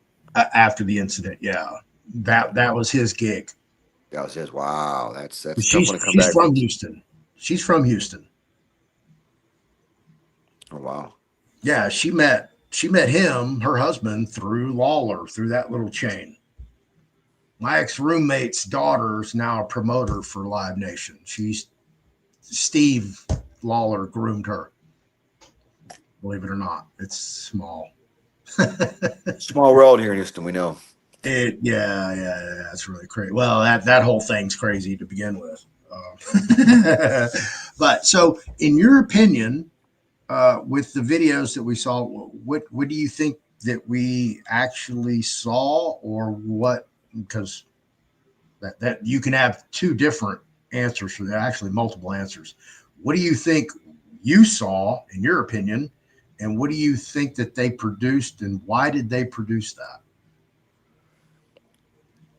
after the incident, yeah, that was his gig. that was his? Wow, that's a tough She's one to come she's back from. from Houston. She's from Houston. Oh, wow. Yeah, she met him, her husband, through Lawler, through that little chain. My ex roommate's daughter's now a promoter for Live Nation. She's Steve Lawler groomed her. Believe it or not, it's small. Small world here in Houston, we know. Yeah, that's really crazy. Well, that whole thing's crazy to begin with. But so, in your opinion, with the videos that we saw, what do you think that we actually saw, or what? Because that you can have two different answers for that, actually multiple answers. What do you think you saw, in your opinion, and what do you think that they produced, and why did they produce that?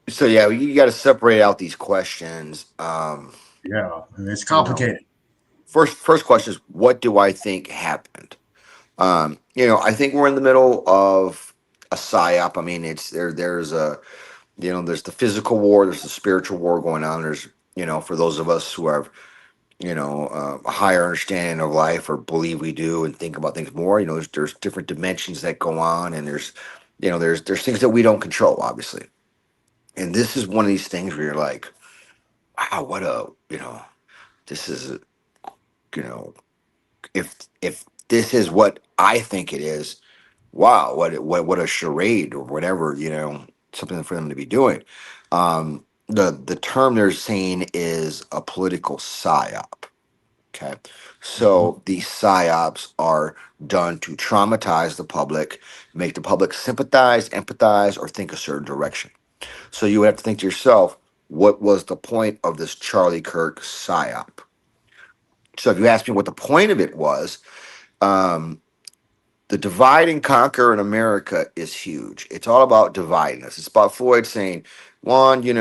So yeah, you got to separate out these questions. Yeah, it's You know, complicated. first question is, what do I think happened? I think we're in the middle of a psyop. I mean, it's there. There's a there's the physical war, there's the spiritual war going on. There's for those of us who have a higher understanding of life, or believe we do, and think about things more. There's different dimensions that go on, and there's things that we don't control, obviously. And this is one of these things where you're like, wow, what a this is you know if this is what I think it is, wow, what a charade, or whatever, something for them to be doing. The term they're saying is a political psyop. Okay. Mhm. So these psyops are done to traumatize the public, make the public sympathize, empathize, or think a certain direction. So you would have to think to yourself, what was the point of this Charlie Kirk psyop? So if you ask me what the point of it was, um, the divide and conquer in America is huge. It's all about dividing us. It's about Floyd saying, Juan, you're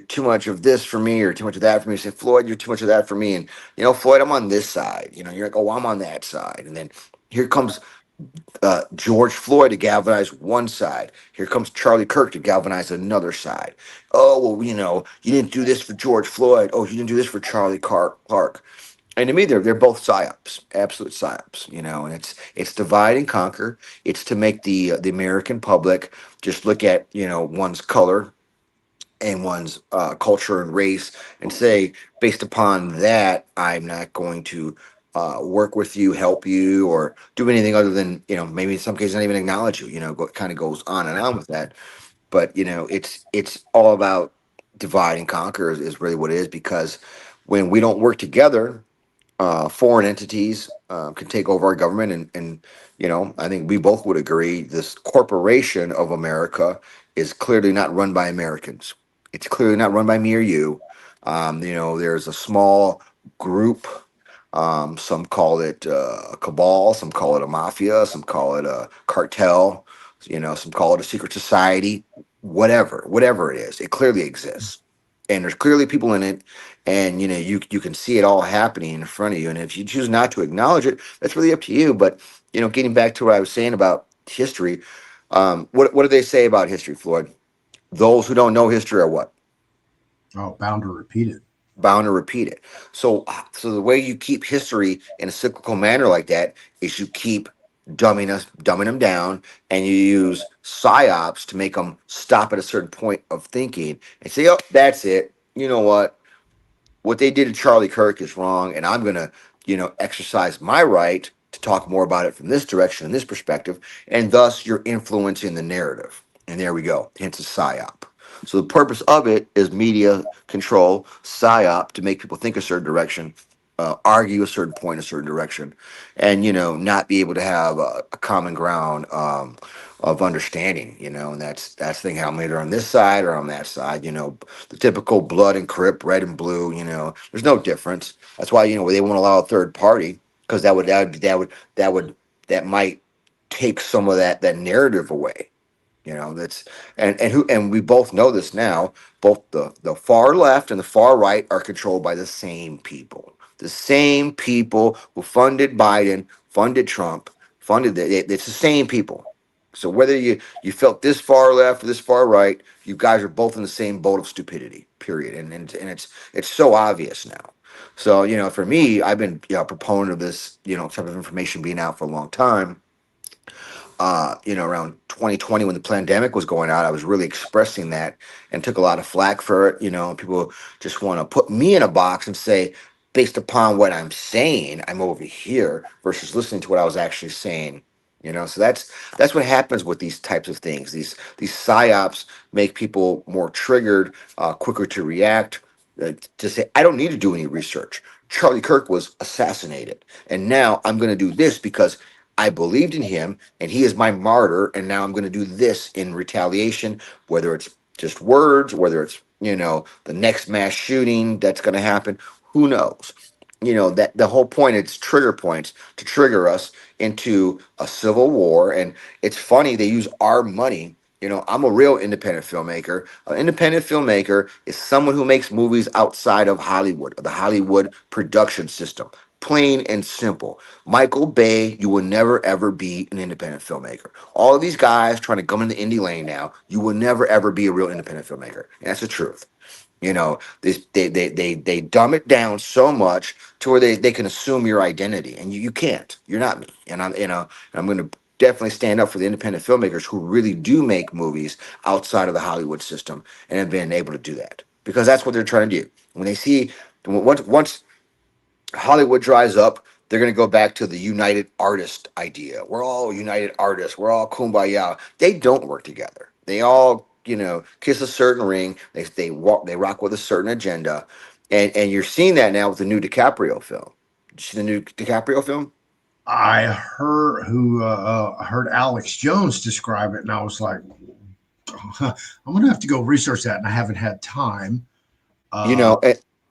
too much of this for me, or too much of that for me. Say, Floyd, you're too much of that for me. And, Floyd, I'm on this side. You're like, oh, I'm on that side. And then here comes George Floyd to galvanize one side. Here comes Charlie Kirk to galvanize another side. Oh, well, you didn't do this for George Floyd. Oh, you didn't do this for Charlie Clark. And to me, they're both psyops, absolute psyops, and it's divide and conquer. It's to make the American public just look at one's color and one's culture and race, and say, based upon that, I'm not going to work with you, help you, or do anything other than maybe in some cases not even acknowledge you. Kind of goes on and on with that. But it's all about divide and conquer is really what it is, because when we don't work together, foreign entities can take over our government, and I think we both would agree this corporation of America is clearly not run by Americans. It's clearly not run by me or you. There's a small group. Some call it a cabal, some call it a mafia, some call it a cartel, some call it a secret society. Whatever it is, it clearly exists, and there's clearly people in it, and you can see it all happening in front of you. And if you choose not to acknowledge it, that's really up to you. But getting back to what I was saying about history, what do they say about history, Floyd? Those who don't know history are what? Oh, bound to repeat it. Bound to repeat it. So the way you keep history in a cyclical manner like that is you keep dumbing them down, and you use psyops to make them stop at a certain point of thinking and say, oh, that's it. You know what they did to Charlie Kirk is wrong, and I'm gonna, exercise my right to talk more about it from this direction and this perspective, and thus you're influencing the narrative. And there we go. Hence a psyop. So the purpose of it is media control, psyop, to make people think a certain direction, argue a certain point, a certain direction, and not be able to have a common ground of understanding. And that's the thing. How I'm either on this side or on that side. The typical blood and crip, red and blue. There's no difference. That's why they won't allow a third party, because that might take some of that narrative away. That's and we both know this now. Both the far left and the far right are controlled by the same people. The same people who funded Biden, funded Trump, it's the same people. So whether you felt this far left or this far right, you guys are both in the same boat of stupidity. Period. And it's so obvious now. So for me, I've been a proponent of this type of information being out for a long time. Around 2020, when the pandemic was going out, I was really expressing that, and took a lot of flack for it. People just want to put me in a box and say, based upon what I'm saying, I'm over here, versus listening to what I was actually saying You know, so that's what happens with these types of things. These psyops make people more triggered, quicker to react, to say, I don't need to do any research. Charlie Kirk was assassinated, and now I'm going to do this because I believed in him, and he is my martyr, and now I'm going to do this in retaliation, whether it's just words, whether it's, you know, the next mass shooting that's going to happen. Who knows? You know, that the whole point, it's trigger points to trigger us into a civil war. And it's funny, they use our money. You know, I'm a real independent filmmaker. An independent filmmaker is someone who makes movies outside of Hollywood, the Hollywood production system. Plain and simple. Michael Bay, you will never ever be an independent filmmaker. All of these guys trying to come in the indie lane now, you will never ever be a real independent filmmaker. And that's the truth. You know, they dumb it down so much to where they can assume your identity, and you can't. You're not me. And I'm, you know, and I'm going to definitely stand up for the independent filmmakers who really do make movies outside of the Hollywood system and have been able to do that, because that's what they're trying to do. When they see, once Hollywood dries up, they're going to go back to the united artist idea. We're all united artists. We're all kumbaya. They don't work together. They all, you know, kiss a certain ring. They walk. They rock with a certain agenda, and you're seeing that now with the new DiCaprio film. Did you see the new DiCaprio film? I heard Alex Jones describe it, and I was like, I'm gonna have to go research that, and I haven't had time. You Uh, know,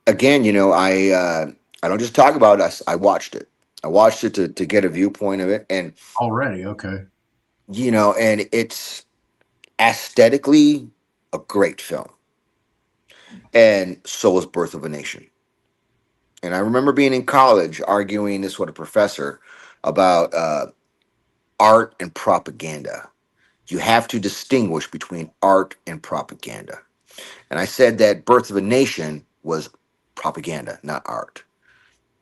again, you know, I don't just talk about us. I watched it. I watched it to get a viewpoint of it, and Already, okay. you know, and it's aesthetically a great film, and so is Birth of a Nation. And I remember being in college arguing this with a professor about art and propaganda. You have to distinguish between art and propaganda. And I said that Birth of a Nation was propaganda, not art.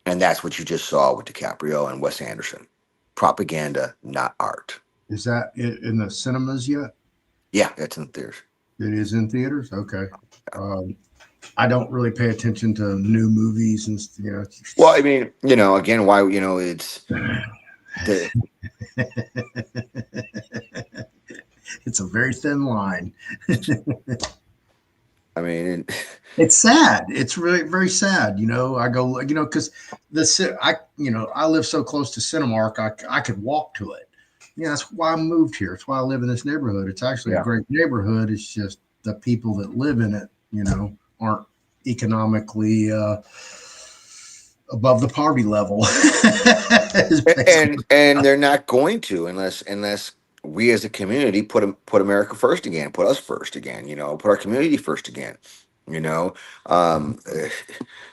And that's what you just saw with DiCaprio and Wes Anderson. Propaganda, not art. Is that in the cinemas yet? Yeah, that's in theaters. It is in theaters. Okay. Um, I don't really pay attention to new movies, and you know. Well, I mean, you know, again, why, you know, it's the It's a very thin line. I mean, It's sad. It's really very sad. You know, I go, you know, because I live so close to Cinemark, I could walk to it. Yeah, that's why I moved here. It's why I live in this neighborhood. It's actually a yeah. great neighborhood. It's just the people that live in it, you know, aren't economically above the poverty level. Is basically- And they're not going to, unless we as a community put America first again, put us first again, you know, put our community first again, you know. It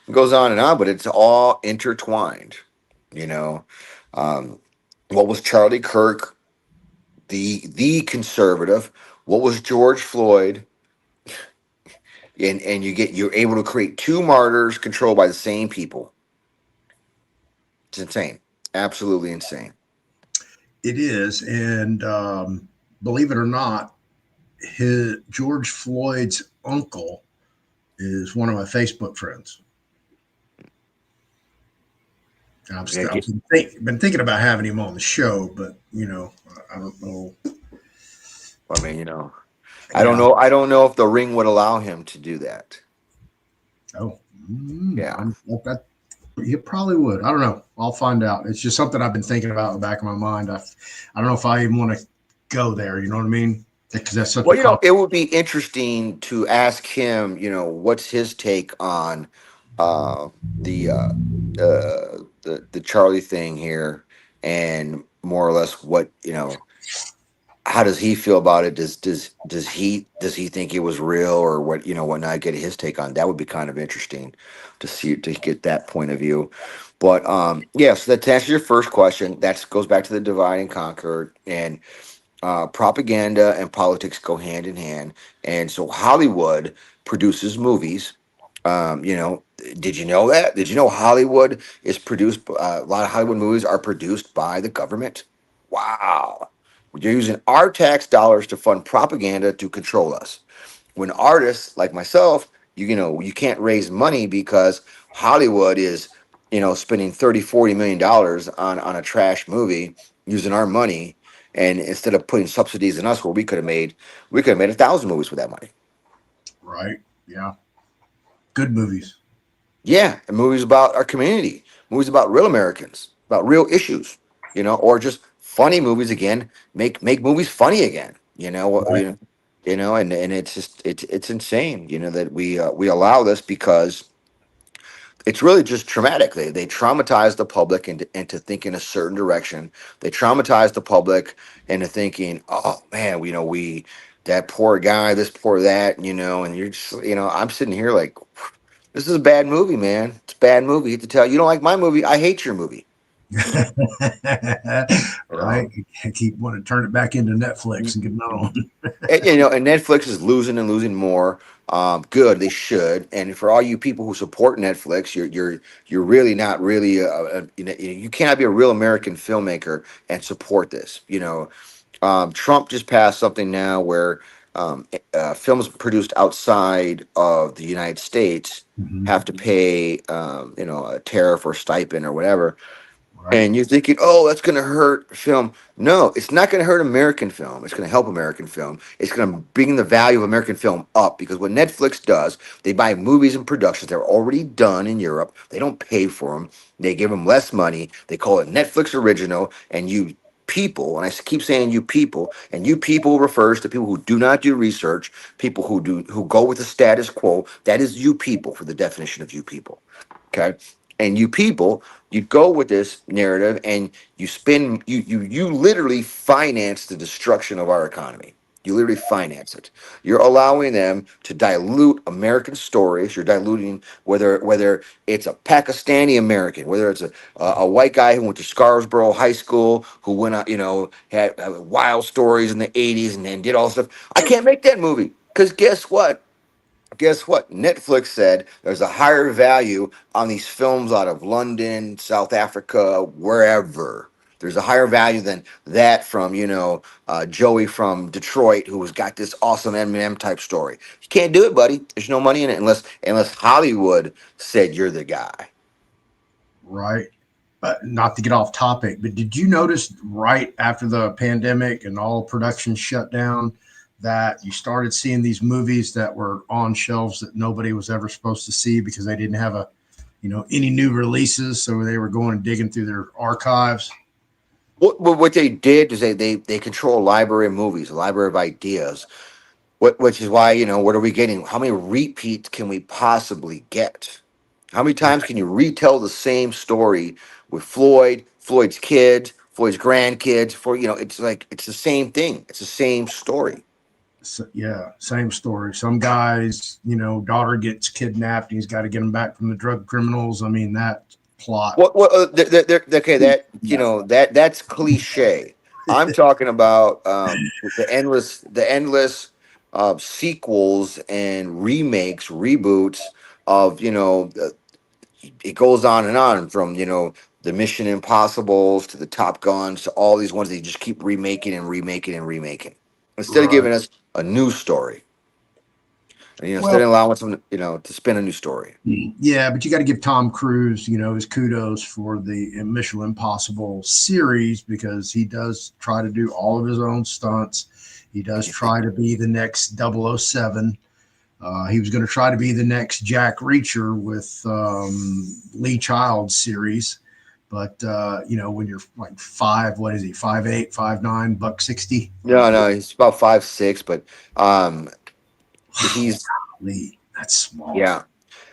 goes on and on, but it's all intertwined, you know. um what was Charlie Kirk, the conservative? What was George Floyd? And you're able to create two martyrs controlled by the same people. It's insane, absolutely insane. It is, and believe it or not, his George Floyd's uncle is one of my Facebook friends. Yeah, Been thinking about having him on the show, but you know, I don't know. I mean, you know, I don't Yeah. know. I don't know if the ring would allow him to do that. Oh, Yeah. that he probably would. I don't know. I'll find out. It's just something I've been thinking about in the back of my mind. I don't know if I even want to go there. You know what I mean? Because that's such a Well, you know, it would be interesting to ask him, you know, what's his take on uh, the the Charlie thing here, and more or less what, you know, how does he feel about it? Does he think it was real, or what, you know, whatnot? Get his take on that would be kind of interesting to see, to get that point of view. But yeah, so that, to answer your first question, that goes back to the divide and conquer, and propaganda and politics go hand in hand. And so Hollywood produces movies. You know, did you know that? Did you know Hollywood is produced? A lot of Hollywood movies are produced by the government. Wow, you're using our tax dollars to fund propaganda to control us. When artists like myself, you know, you can't raise money because Hollywood is, you know, spending 30, 40 million dollars on a trash movie using our money. And instead of putting subsidies in us, where we could have made 1,000 movies with that money. Right. Yeah. Good movies. Yeah, and movies about our community, movies about real Americans, about real issues, or just funny movies again. Make movies funny again. Right. And it's just it's insane. That we allow this because it's really just traumatic. They traumatize the public into thinking a certain direction. They traumatize the public into thinking, oh man, we that poor guy, this poor that, and you're just, I'm sitting here like, this is a bad movie, man. It's a bad movie. I hate to tell you, you don't like my movie. I hate your movie. You Right. know, I keep wanting to turn it back into Netflix and get another one. and Netflix is losing and losing more. Good, they should. And for all you people who support Netflix, you're really not really. You cannot be a real American filmmaker and support this. Trump just passed something now where films produced outside of the United States Mhm. have to pay, a tariff or stipend or whatever. Right. And you're thinking, oh, that's going to hurt film. No, it's not going to hurt American film. It's going to help American film. It's going to bring the value of American film up because what Netflix does, they buy movies and productions that are already done in Europe. They don't pay for them. They give them less money. They call it Netflix original. And you people, and I keep saying you people, and you people refers to people who do not do research, people who go with the status quo. That is you people for the definition of you people. Okay. And you people, you go with this narrative and you literally finance the destruction of our economy. You literally finance it. You're allowing them to dilute American stories. You're diluting whether it's a Pakistani American, whether it's a white guy who went to Scarsboro High School, who went out, had wild stories in the '80s and then did all this stuff. I can't make that movie because guess what? Netflix said there's a higher value on these films out of London, South Africa, wherever. There's a higher value than that from, Joey from Detroit, who has got this awesome Eminem type story. You can't do it, buddy. There's no money in it unless Hollywood said you're the guy. Right. Not to get off topic, but did you notice right after the pandemic and all production shut down that you started seeing these movies that were on shelves that nobody was ever supposed to see because they didn't have any new releases, so they were going and digging through their archives. What they did is they control a library of movies, a library of ideas. Which is why, what are we getting? How many repeats can we possibly get? How many times can you retell the same story with Floyd, Floyd's kids, Floyd's grandkids? It's like it's the same thing. It's the same story. So, yeah, same story. Some guys, daughter gets kidnapped and he's got to get them back from the drug criminals. I mean, that plot. What? Okay, that that's cliche. I'm talking about the endless sequels and remakes, reboots of it goes on from the Mission Impossibles to the Top Guns to all these ones they just keep remaking and remaking and remaking instead of Right. giving us a new story. And, instead Well, of allowing them to spin a new story. yeah, but you got to give Tom Cruise, his kudos for the Mission Impossible series because he does try to do all of his own stunts. He does try to be the next 007. He was going to try to be the next Jack Reacher with Lee Child's series. But, when you're like what is he, 5'8", 5'9", buck 60? No, he's about 5'6", but he's Lee, that's small. yeah.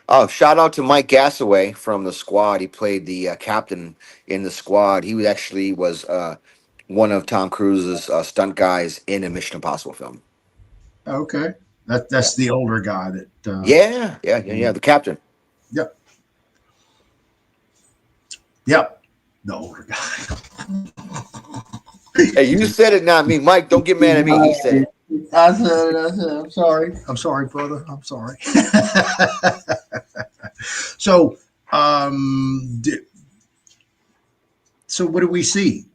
Oh, shout out to Mike Gassaway from the squad. He played the captain in the squad. He was one of Tom Cruise's stunt guys in a Mission Impossible film. Okay. Yeah, That's the older guy that, yeah. The captain. yep. Yep. The older guy. Hey, you said it, not me, Mike. Don't get mad at me. He said it. I said it. I said, I'm sorry. I'm sorry, brother. I'm sorry. So, so what did we see?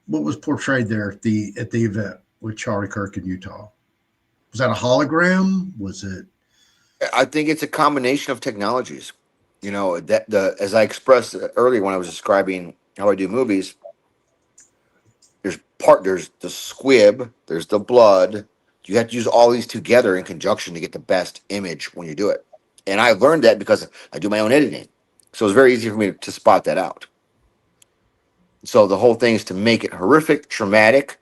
What was portrayed there at the event with Charlie Kirk in Utah? Was that a hologram? Was it? I think it's a combination of technologies. That as I expressed earlier when I was describing how I do movies. there's the squib, there's the blood. You have to use all these together in conjunction to get the best image when you do it. And I learned that because I do my own editing. So it's very easy for me to spot that out. So the whole thing is to make it horrific, traumatic,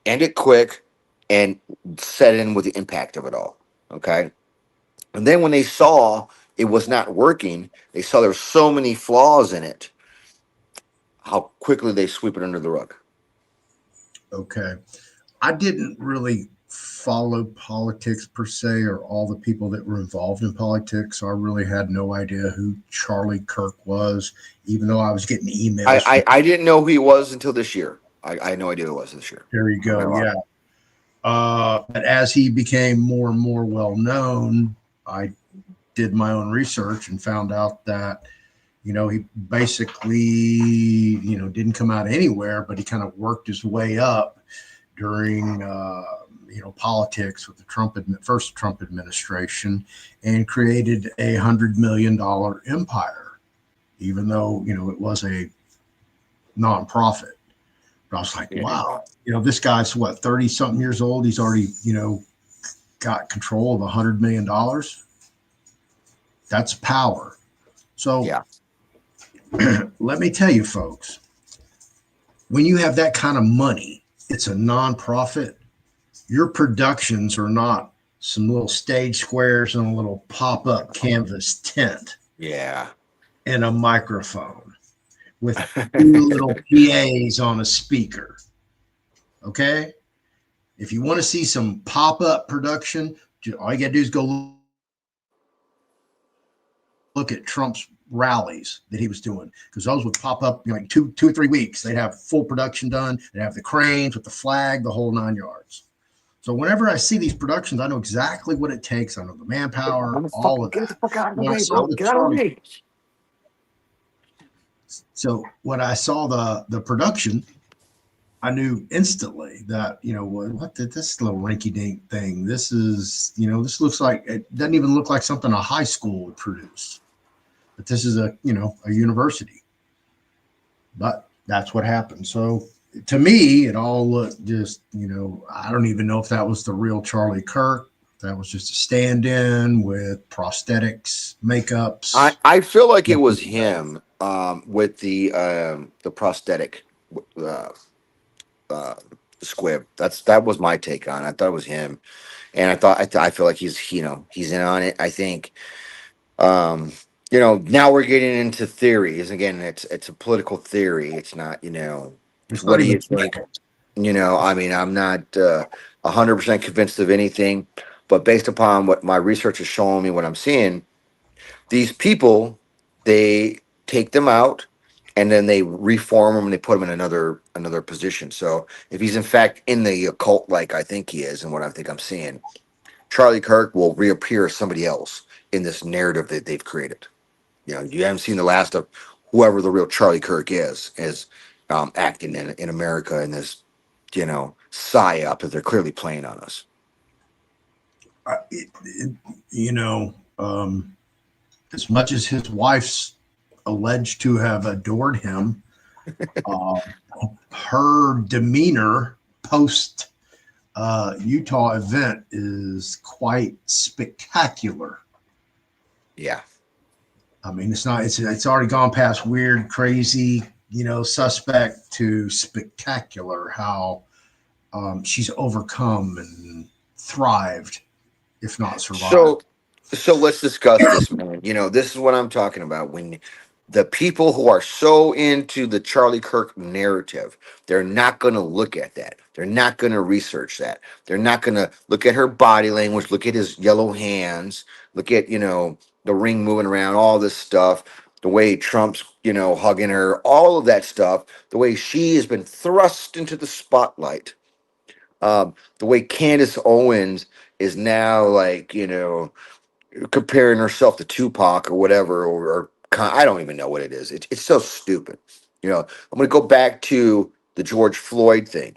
end it quick, and set in with the impact of it all. Okay. And then when they saw it was not working, they saw there were so many flaws in it, how quickly they sweep it under the rug. Okay. I didn't really follow politics per se or all the people that were involved in politics. So I really had no idea who Charlie Kirk was, even though I was getting emails from. I didn't know who he was until this year. I had no idea who it was this year. There you Not go. gonna lie. Yeah. But as he became more and more well known, I did my own research and found out that, he basically, didn't come out anywhere, but he kind of worked his way up during, politics with the first Trump administration and created $100 million empire, even though, it was a nonprofit. But I was like, wow, this guy's what, 30 something years old. He's already, got control of $100 million. That's power. So Yeah. let me tell you, folks, when you have that kind of money, it's a nonprofit. Your productions are not some little stage squares and a little pop-up canvas tent Yeah. and a microphone with two little PAs on a speaker. Okay? If you want to see some pop-up production, all you got to do is go look at Trump's rallies that he was doing, because those would pop up like 2 or 3 weeks. They'd have full production done. They'd have the cranes with the flag, the whole 9 yards. So whenever I see these productions, I know exactly what it takes. I know the manpower, all of Get the that. fuck out of the When I way, saw bro. the Get out of the way. So when I saw the production, I knew instantly that, what did this little rinky dink thing? This is, this looks like, it doesn't even look like something a high school would produce. But this is a university. But that's what happened. So to me, it all looked just, I don't even know if that was the real Charlie Kirk. That was just a stand-in with prosthetics, makeups. I feel like it was him with the prosthetic uh, uh, squib. That was my take on it. I thought it was him, and I feel like he's in on it. I think um, now we're getting into theories again. It's a political theory. It's not It's what not do even you think? I mean, I'm not 100% convinced of anything, but based upon what my research is showing me, what I'm seeing, these people, they take them out and then they reform them and they put them in another position. So if he's in fact in the occult, like I think he is, and what I think I'm seeing, Charlie Kirk will reappear as somebody else in this narrative that they've created. You haven't seen the last of whoever the real Charlie Kirk is acting in America in this, psyop that they're clearly playing on us. it, it, you know, um, as much as his wife's alleged to have adored him, uh, her demeanor post Utah event is quite spectacular. Yeah. I mean, it's not. It's already gone past weird, crazy, suspect to spectacular. How she's overcome and thrived, if not survived. So, so let's discuss this, man. This is what I'm talking about. When the people who are so into the Charlie Kirk narrative, they're not going to look at that. They're not going to research that. They're not going to look at her body language, look at his yellow hands, look at, the ring moving around, all this stuff, the way Trump's, hugging her, all of that stuff, the way she has been thrust into the spotlight. The way Candace Owens is now like, comparing herself to Tupac or whatever, I don't even know what it is. It's so stupid. I'm going to go back to the George Floyd thing.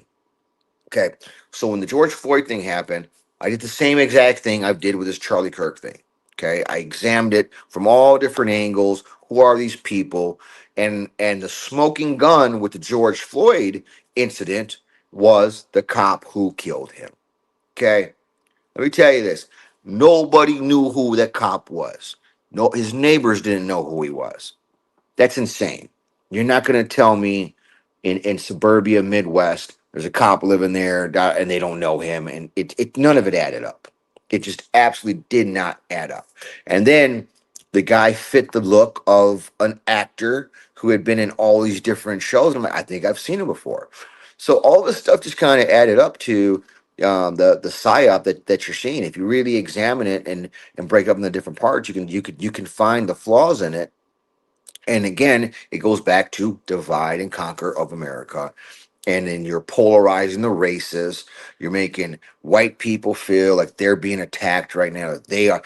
Okay. So when the George Floyd thing happened, I did the same exact thing I did with this Charlie Kirk thing. Okay. I examined it from all different angles. Who are these people? And the smoking gun with the George Floyd incident was the cop who killed him. Okay, let me tell you this: nobody knew who that cop was. No, his neighbors didn't know who he was. That's insane. You're not going to tell me in suburbia Midwest there's a cop living there and they don't know him, and it none of it added up. It just absolutely did not add up. And then the guy fit the look of an actor who had been in all these different shows. I'm like, I think I've seen him before. So all this stuff just kind of added up to the psyop that you're seeing. If you really examine it and break up in the different parts, you can find the flaws in it. And again, it goes back to divide and conquer of America. And then you're polarizing the races. You're making white people feel like they're being attacked right now. They are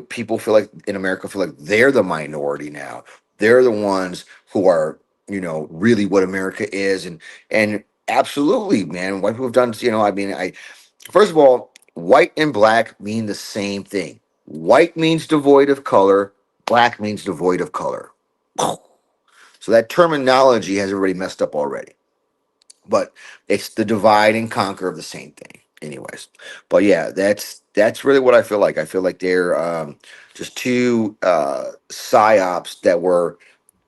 people feel like in America feel like they're the minority now. They're the ones who are, really what America is. And absolutely, man, white people have done, I mean, first of all, white and black mean the same thing. White means devoid of color, black means devoid of color. So that terminology has already messed up already. But it's the divide and conquer of the same thing, anyways. But yeah, that's really what I feel like. I feel like they're just two psyops that were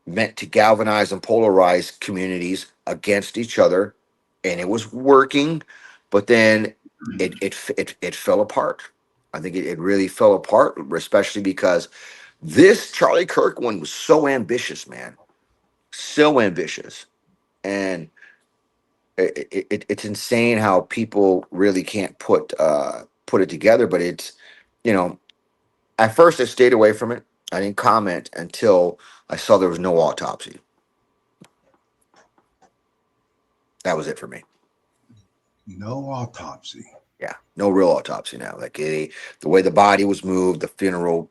meant to galvanize and polarize communities against each other, and it was working. But then it fell apart. I think it really fell apart, especially because this Charlie Kirk one was so ambitious, man, so ambitious, and it's insane how people really can't put it together. But it's, you know, at first I stayed away from it. I didn't comment until I saw there was no autopsy. That was it for me. No autopsy. Yeah, no real autopsy now. Like the way the body was moved, the funeral,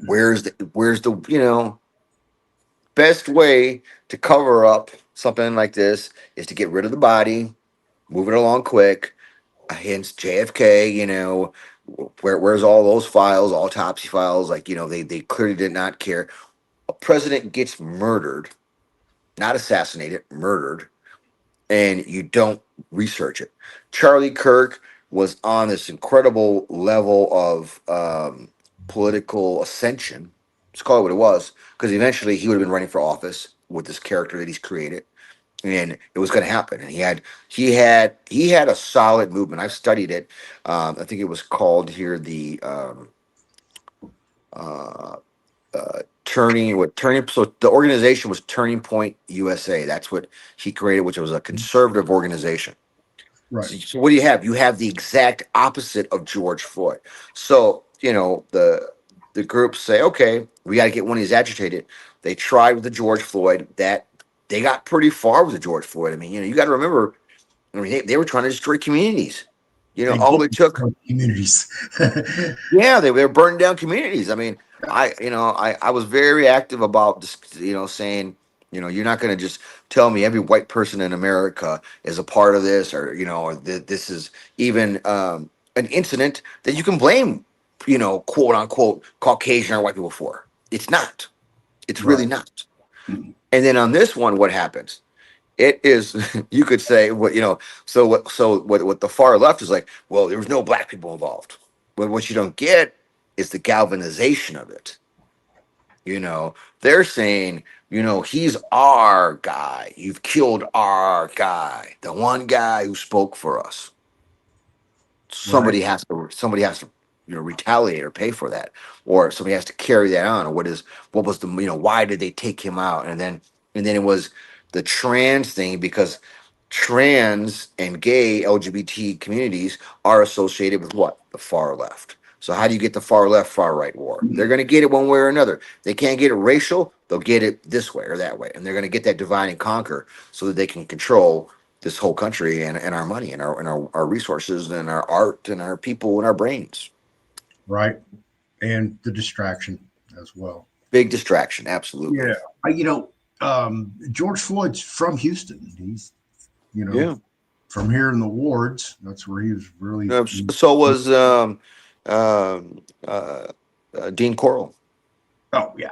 where's the best way to cover up something like this is to get rid of the body, move it along quick. Hence JFK, where's all those files, autopsy files? Like, they clearly did not care. A president gets murdered, not assassinated, murdered, and you don't research it. Charlie Kirk was on this incredible level of political ascension. Let's call it what it was, because eventually he would have been running for office with this character that he's created, and it was going to happen. And he had a solid movement. I've studied it. I think it was called here the uh, turning. So the organization was Turning Point USA. That's what he created, which was a conservative organization. Right. So what do you have? You have the exact opposite of George Floyd. So the groups say, okay, we got to get one of these agitated. They tried with the George Floyd. That they got pretty far with the George Floyd. I mean, you got to remember. I mean, they were trying to destroy communities. And All it took. communities. Yeah, they were burning down communities. I mean, I was very active about just, saying, you're not going to just tell me every white person in America is a part of this, or, or this is even an incident that you can blame, quote unquote, Caucasian or white people for. It's not. It's really Right. not. And then on this one, what happens? It is, you could say, what the far left is like, well, there was no black people involved. But what you don't get is the galvanization of it. They're saying, he's our guy. You've killed our guy, the one guy who spoke for us. Right. Somebody has to retaliate or pay for that, or somebody has to carry that on. Or what was the why did they take him out? And then it was the trans thing, because trans and gay LGBT communities are associated with what? The far left. So how do you get the far left, far right war? They're going to get it one way or another. They can't get it racial, they'll get it this way or that way, and they're going to get that divide and conquer so that they can control this whole country and our money and our resources and our art and our people and our brains. Right. And the distraction as well. Big distraction, absolutely. Yeah. George Floyd's from Houston. He's, Yeah. from here in the wards. That's where he was really. So was Dean Coral. Oh yeah.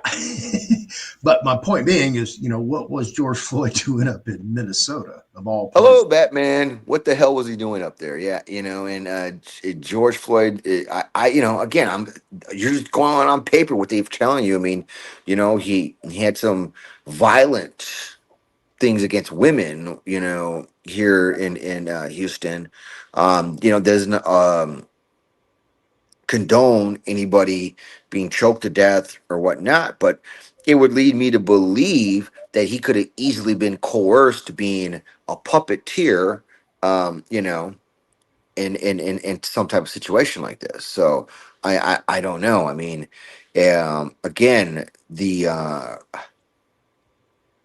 But my point being is, what was George Floyd doing up in Minnesota of all Hello, places? Batman. What the hell was he doing up there? Yeah, and George Floyd. Again, you're just going on paper what they've telling you. I mean, he had some violent things against women. Here in Houston, doesn't condone anybody being choked to death or whatnot, but it would lead me to believe that he could have easily been coerced to being a puppeteer, um, you know, in some type of situation like this. So I don't know. I mean, again, the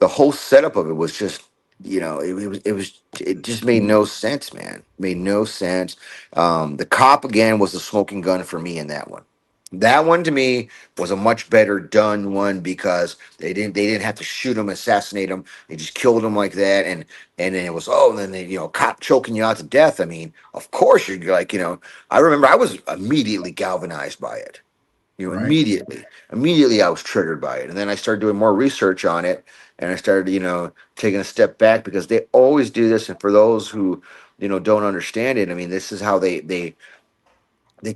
whole setup of it was just, it just made no sense, man. Made no sense. The cop again was the smoking gun for me in that one. That one to me was a much better done one because they didn't have to shoot him, assassinate him. They just killed him like that, and then it was, and then they, cop choking you out to death. I mean, of course you're like, I remember I was immediately galvanized by it. Right. Immediately I was triggered by it, and then I started doing more research on it, and I started, taking a step back because they always do this. And for those who, don't understand it, I mean, this is how they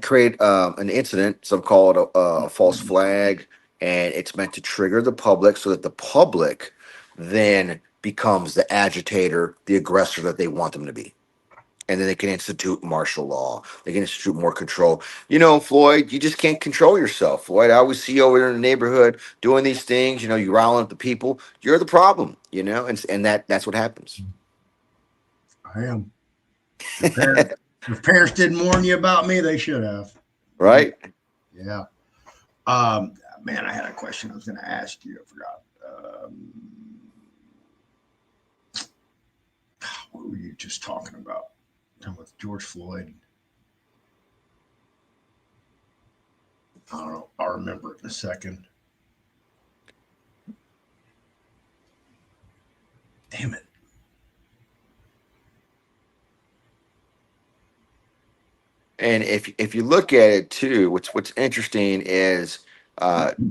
create an incident. Some call it a false flag, and it's meant to trigger the public so that the public then becomes the agitator, the aggressor that they want them to be. And then they can institute martial law. They can institute more control. Floyd, you just can't control yourself. Floyd, I always see you over there in the neighborhood doing these things. You riling up the people. You're the problem. And that's what happens. I am. Your parents, your parents didn't warn you about me. They should have. Right? Yeah. Man, I had a question I was going to ask you. I forgot. What were you just talking about? Talking with George Floyd. I don't know. I'll remember it in a second. Damn it. And if you look at it too, what's interesting is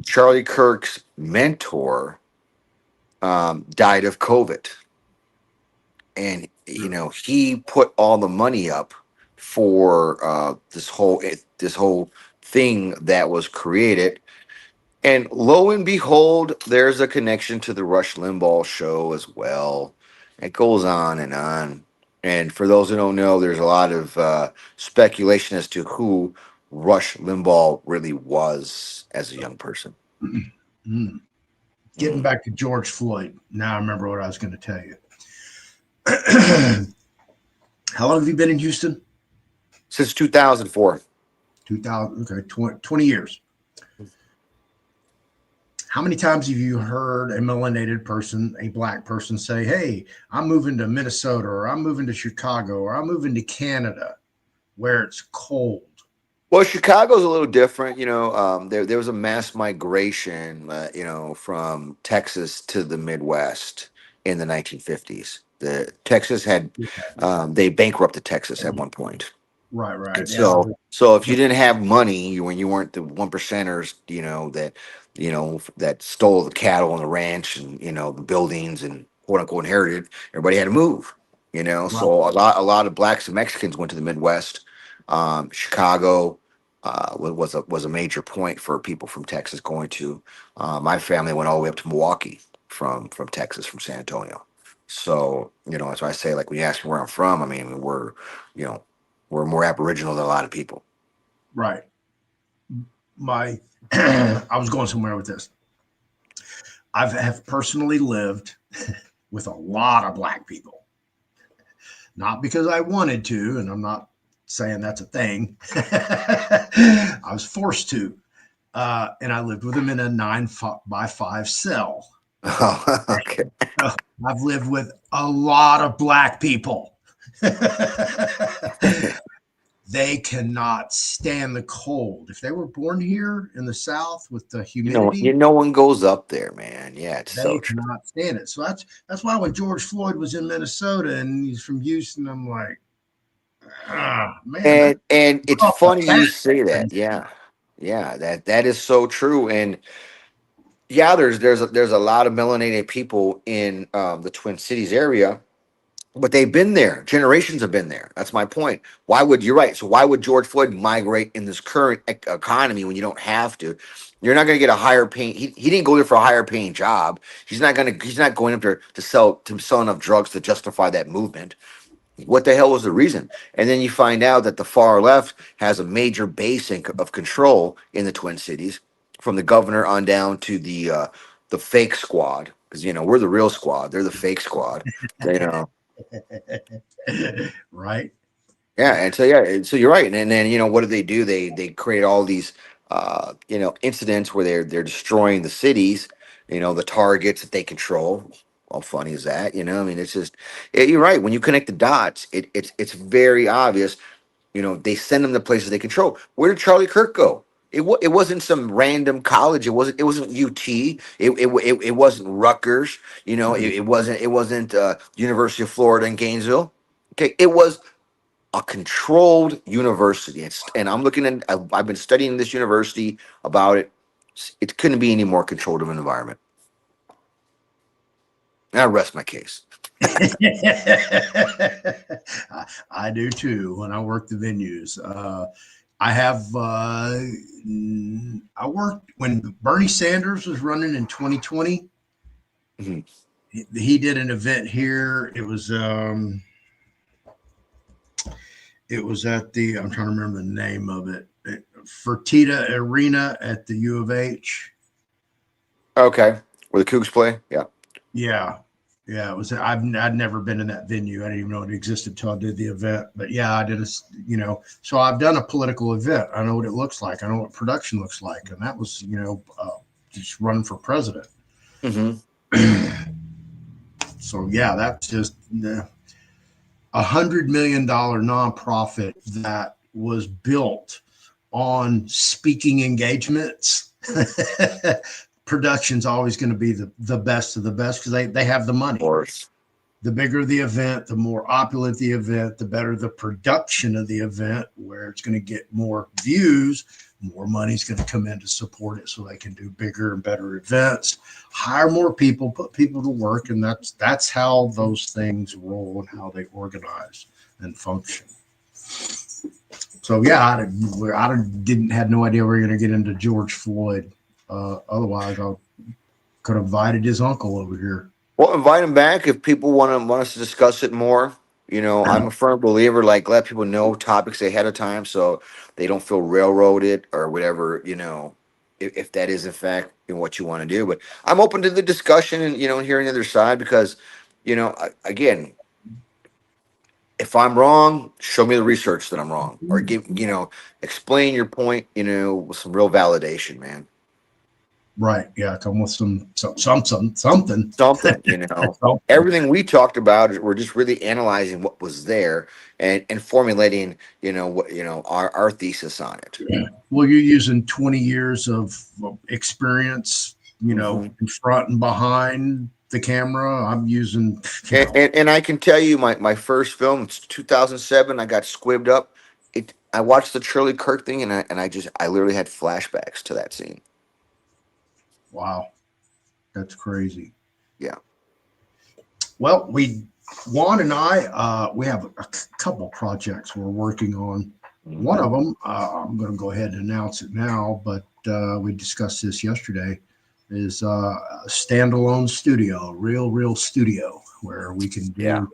Charlie Kirk's mentor died of COVID, and he put all the money up for this whole thing that was created. And lo and behold, there's a connection to the Rush Limbaugh show as well. It goes on and on. And for those who don't know, there's a lot of speculation as to who Rush Limbaugh really was as a young person. Mm. Getting Mm. back to George Floyd. Now I remember what I was going to tell you. How long have you been in Houston? Since 2004. 2000. Okay, 20 years. How many times have you heard a melanated person, a black person, say, "Hey, I'm moving to Minnesota, or I'm moving to Chicago, or I'm moving to Canada where it's cold"? Well, Chicago's a little different. There was a mass migration, from Texas to the Midwest in the 1950s. The Texas had they bankrupted Texas at one point. Right, right. And Yeah. so if you didn't have money, when you weren't the one percenters, that stole the cattle on the ranch and the buildings and quote unquote inherited, everybody had to move. Right, So a lot of blacks and Mexicans went to the Midwest. Chicago was a major point for people from Texas going to. My family went all the way up to Milwaukee from Texas, from San Antonio. So that's why I say, like, when you ask me where I'm from, I mean, you know we're more aboriginal than a lot of people. right. My, I was going somewhere with this. I have personally lived with a lot of black people, not because I wanted to, and I'm not saying that's a thing. I was forced to. And I lived with them in a 9 by 5 cell. Oh, okay. So I've lived with a lot of black people. They cannot stand the cold. If they were born here in the South with the humidity, No one goes up there, man. Yeah, it's so they true. cannot stand it. So that's why when George Floyd was in Minnesota and he's from Houston, I'm like, man, that's And it's off the funny you bat. say that. Yeah, yeah, that is so true. And Yeah, there's a lot of melanated people in the Twin Cities area, but they've been there. Generations have been there. That's my point. Why would you're right? So why would George Floyd migrate in this current economy when you don't have to? You're not going to get a higher paying. He didn't go there for a higher paying job. He's not going up there to sell enough drugs to justify that movement. What the hell was the reason? And then you find out that the far left has a major base of control in the Twin Cities, from the governor on down to the fake squad. Because we're the real squad, they're the fake squad. You know, Right? yeah, and so you're right. And then what do? They create all these incidents where they're destroying the cities, the targets that they control. How funny is that? I mean, it's just you're right. When you connect the dots, it's very obvious. They send them to places they control. Where did Charlie Kirk go? It wasn't some random college. It wasn't UT. It wasn't Rutgers. It wasn't University of Florida in Gainesville. Okay, it was a controlled university. And I'm looking at. I've been studying this university about it. It couldn't be any more controlled of an environment. And I rest my case. I do too. When I work the venues, I have. I worked when Bernie Sanders was running in 2020. Mhm. He did an event here. It was at the. I'm trying to remember the name of it. Fertitta Arena at the U of H. Okay, where the Cougs play. Yeah. Yeah. Yeah, it was. I'd never been in that venue. I didn't even know it existed until I did the event. But yeah, I did So I've done a political event. I know what it looks like. I know what production looks like, and that was just running for president. Hmm. So yeah, that's just $100 million nonprofit that was built on speaking engagements. Production's always going to be the best of the best because they have the Of money. course. The bigger the event, the more opulent the event, the better the production of the event, where it's going to get more views, more money's going to come in to support it so they can do bigger and better events, hire more people, put people to work. And that's how those things roll and how they organize and function. So yeah, I didn't had no idea we were going to get into George Floyd. Otherwise, I could have invited his uncle over here. Well, invite him back if people want us to discuss it more. I'm a firm believer, like, let people know topics ahead of time so they don't feel railroaded or whatever. If that is in fact what you want to do. But I'm open to the discussion and hearing the other side because again, if I'm wrong, show me the research that I'm wrong, or explain your point with some real validation, man. Right. Yeah. Come with something. Something, Something. everything we talked about, we're just really analyzing what was there and formulating, our thesis on it. Well, you're using 20 years of experience, Hmm. in front and behind the camera. I'm using, And I can tell you, my first film, it's 2007. I got squibbed up. I watched the Charlie Kirk thing, and I literally had flashbacks to that scene. wow, that's crazy. Yeah. Well, Juan and I, we have a couple projects we're working on. One of them, I'm going to go ahead and announce it now, but we discussed this yesterday, is a standalone studio, real studio, where we can Yeah. do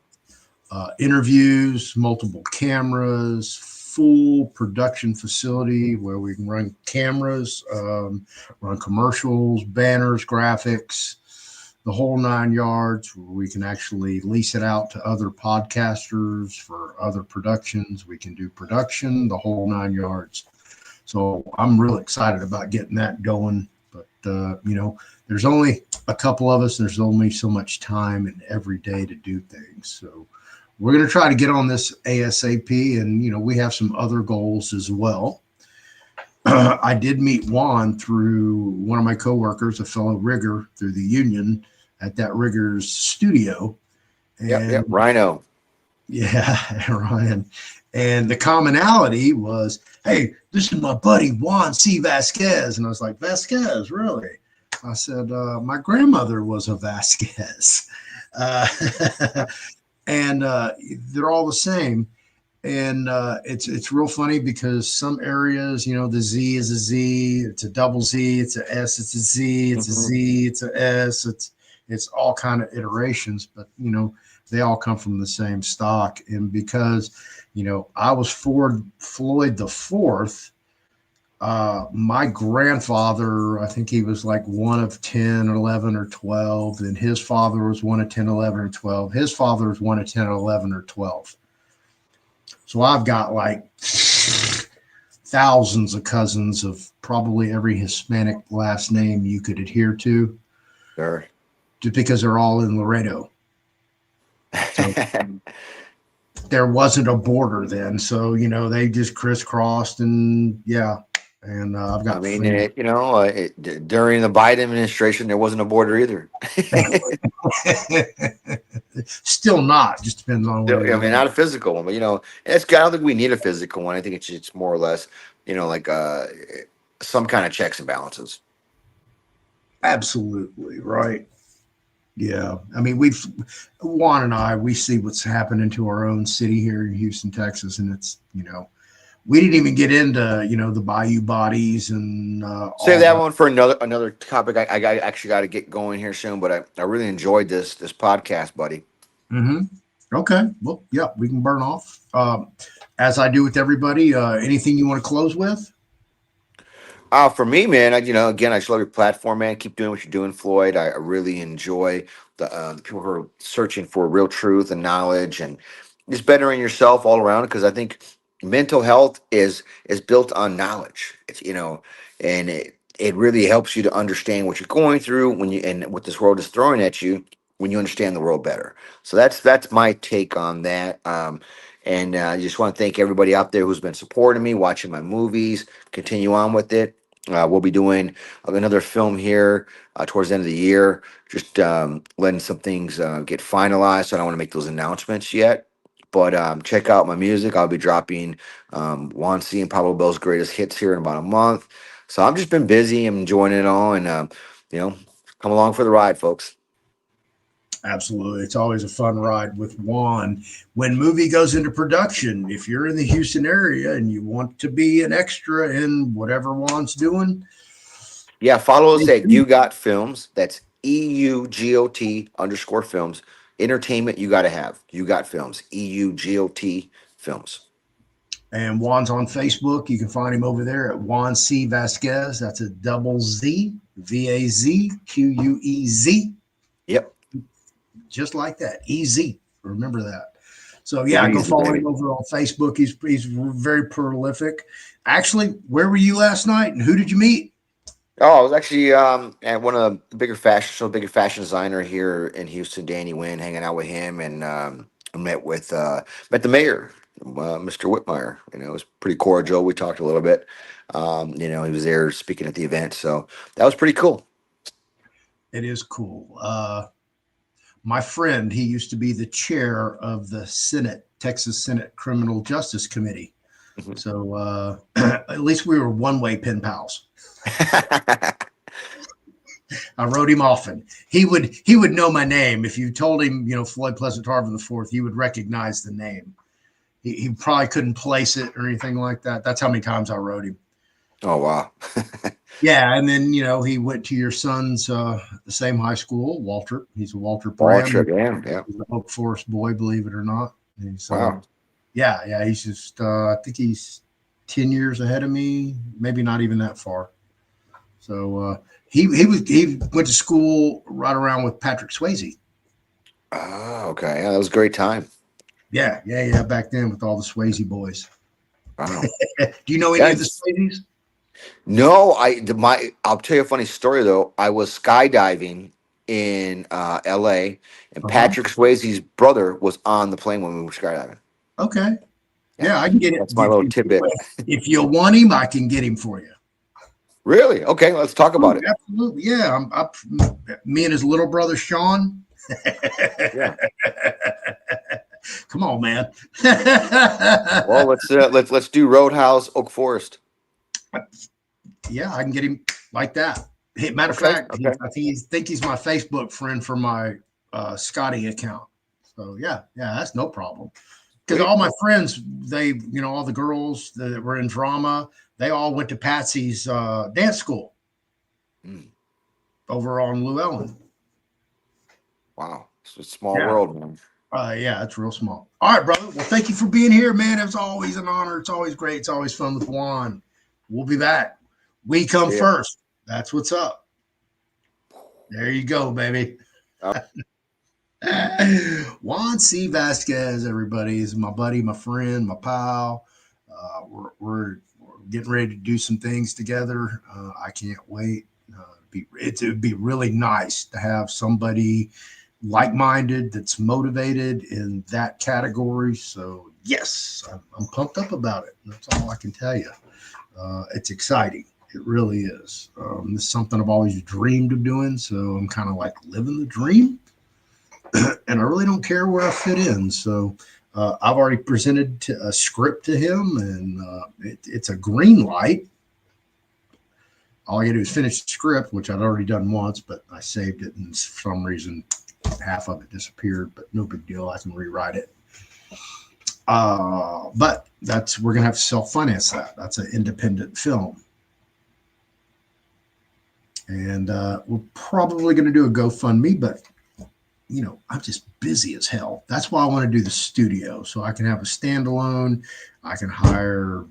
interviews, multiple cameras, full production facility where we can run cameras, run commercials, banners, graphics, the whole 9 yards. We can actually lease it out to other podcasters for other productions. We can do production, the whole 9 yards. So I'm really excited about getting that going. But, there's only a couple of us. There's only so much time in every day to do things. So we're going to try to get on this ASAP. And, we have some other goals as well. I did meet Juan through one of my coworkers, a fellow rigger through the union at that rigger's studio. Yep. Rhino. Yeah, Ryan. And the commonality was, hey, this is my buddy Juan C. Vasquez. And I was like, Vasquez, really? I said, my grandmother was a Vasquez. Uh, and they're all the same. And it's real funny because some areas, the Z is a Z, it's a double Z, it's a S, it's a Z, it's a Z, it's a S, it's all kind of iterations, but they all come from the same stock. And because I was Floyd the fourth. My grandfather, I think he was like one of 10, 11, or 12, and his father was one of 10, 11, or 12. His father was one of 10, 11, or 12. So I've got like thousands of cousins of probably every Hispanic last name you could adhere to. Sure. Just because they're all in Laredo. So there wasn't a border then. So, they just crisscrossed and yeah. And I've got. I mean, during the Biden administration, there wasn't a border either. Still not. Just depends on where. I mean, not a physical one, but I don't think we need a physical one. I think it's more or less, like some kind of checks and balances. Absolutely right. Yeah, I mean, Juan and I, we see what's happening to our own city here in Houston, Texas, and it's we didn't even get into the bayou bodies and save that one for another topic. I actually got to get going here soon, but I really enjoyed this podcast, buddy. Okay, well, yeah, we can burn off as I do with everybody. Anything you want to close with? For me, man, again, I just love your platform, man. Keep doing what you're doing, Floyd. I really enjoy the people who are searching for real truth and knowledge and just bettering yourself all around. Because I think mental health is built on knowledge. It's and it really helps you to understand what you're going through and what this world is throwing at you when you understand the world better. So that's my take on that. And I just want to thank everybody out there who's been supporting me, watching my movies. Continue on with it. We'll be doing another film here towards the end of the year. Just letting some things get finalized. So I don't want to make those announcements yet. But check out my music. I'll be dropping Juan C. and Pablo Bell's greatest hits here in about a month. So I've just been busy. I'm enjoying it all. And, come along for the ride, folks. Absolutely. It's always a fun ride with Juan. When movie goes into production, if you're in the Houston area and you want to be an extra in whatever Juan's doing. Yeah, follow us at eUgot Films. That's EUGOT_films. Entertainment you got to have. eUgot Films. EUGOT Films. And Juan's on Facebook. You can find him over there at Juan C. Vasquez. That's a double Z, VAZQUEZ. Yep. Just like that. Easy. Remember that. So yeah, go follow him over on Facebook. He's very prolific. Actually, where were you last night and who did you meet? Oh, I was actually at one of the bigger fashion designer here in Houston, Danny Wynn, hanging out with him, and met the mayor, Mr. Whitmire. It was pretty cordial. We talked a little bit. He was there speaking at the event, so that was pretty cool. It is cool. My friend, he used to be the chair of the Texas Senate Criminal Justice Committee. Mm-hmm. So at least we were one-way pen pals. I wrote him often. He would know my name. If you told him, Floyd Pleasant Harvin IV, he would recognize the name. He probably couldn't place it or anything like that. That's how many times I wrote him. Oh, wow. Yeah, and then he went to your son's the same high school, Walter. He's a Walter. Walter, yeah. He's an Oak Forest boy, believe it or not. Wow. Yeah. He's just I think he's 10 years ahead of me, maybe not even that far. So he went to school right around with Patrick Swayze. Oh, okay. Yeah, that was a great time. Yeah. Back then with all the Swayze boys. Wow. Do you know any of the Swayzes? No, I'll tell you a funny story though. I was skydiving in LA and Patrick Swayze's brother was on the plane when we were skydiving. Okay. Yeah, I can get it. That's my little tidbit. If you want him, I can get him for you. Really? Okay, let's talk about it. Absolutely. Yeah. Me and his little brother Sean. Yeah. Come on, man. Well, let's do Roadhouse, Oak Forest. Yeah, I can get him like that. Hey, matter of Okay. fact, Okay. I think he's my Facebook friend for my Scotty account. So yeah, that's no problem. Because Sweet. all my friends, all the girls that were in drama, they all went to Patsy's dance school Mm, over on Llewellyn. wow. It's a small Yeah. world, man. Yeah, it's real small. All right, brother. Well, thank you for being here, man. It's always an honor. It's always great. It's always fun with Juan. We'll be back. We come Yeah. first. That's what's up. There you go, baby. Juan C. Vasquez, everybody, is my buddy, my friend, my pal. We're getting ready to do some things together. I can't wait. It would be really nice to have somebody like-minded that's motivated in that category. So yes, I'm pumped up about it. That's all I can tell you. It's exciting. It really is. It's something I've always dreamed of doing. So I'm kind of like living the dream. And I really don't care where I fit in. So I've already presented a script to him, and it's a green light. All I got to do is finish the script, which I'd already done once, but I saved it, and for some reason, half of it disappeared. But no big deal. I can rewrite it. But we're gonna have to self-finance that. That's an independent film, and we're probably gonna do a GoFundMe, but I'm just busy as hell. That's why I want to do the studio, so I can have a standalone. I can hire,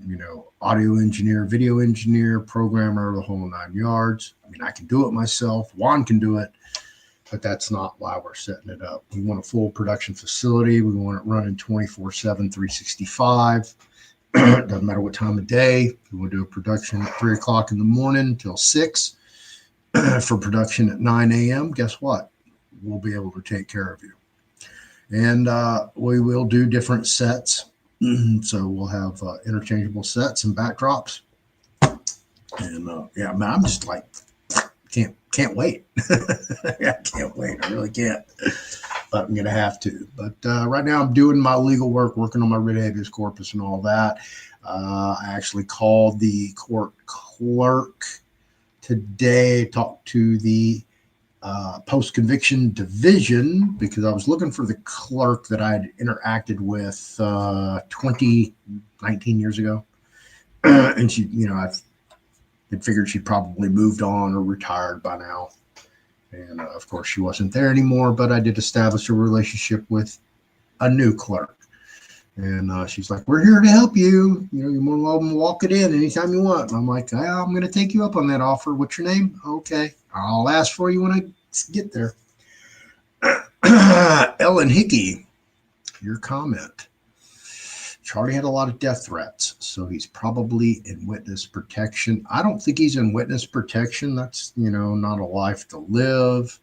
audio engineer, video engineer, programmer, the whole 9 yards. I mean, I can do it myself. Juan can do it, but that's not why we're setting it up. We want a full production facility. We want it running 24/7, 365. Doesn't matter what time of day. We want to do a production at 3 o'clock in the morning till 6 for production at 9 a.m. Guess what? We'll be able to take care of you. And we will do different sets. So we'll have interchangeable sets and backdrops. And yeah, man, I'm just like, can't wait. I can't wait. I really can't. But I'm going to have to. But right now I'm doing my legal work, working on my writ habeas corpus and all that. I actually called the court clerk today, talked to the post-conviction division because I was looking for the clerk that I had interacted with 19 years ago. And she, I figured she probably moved on or retired by now. And of course she wasn't there anymore, but I did establish a relationship with a new clerk. And she's like, we're here to help you. You're more than welcome to walk it in anytime you want. And I'm like, I'm going to take you up on that offer. What's your name? Okay. I'll ask for you when I get there. Ellen Hickey, your comment. Charlie had a lot of death threats, so he's probably in witness protection. I don't think he's in witness protection. That's, not a life to live.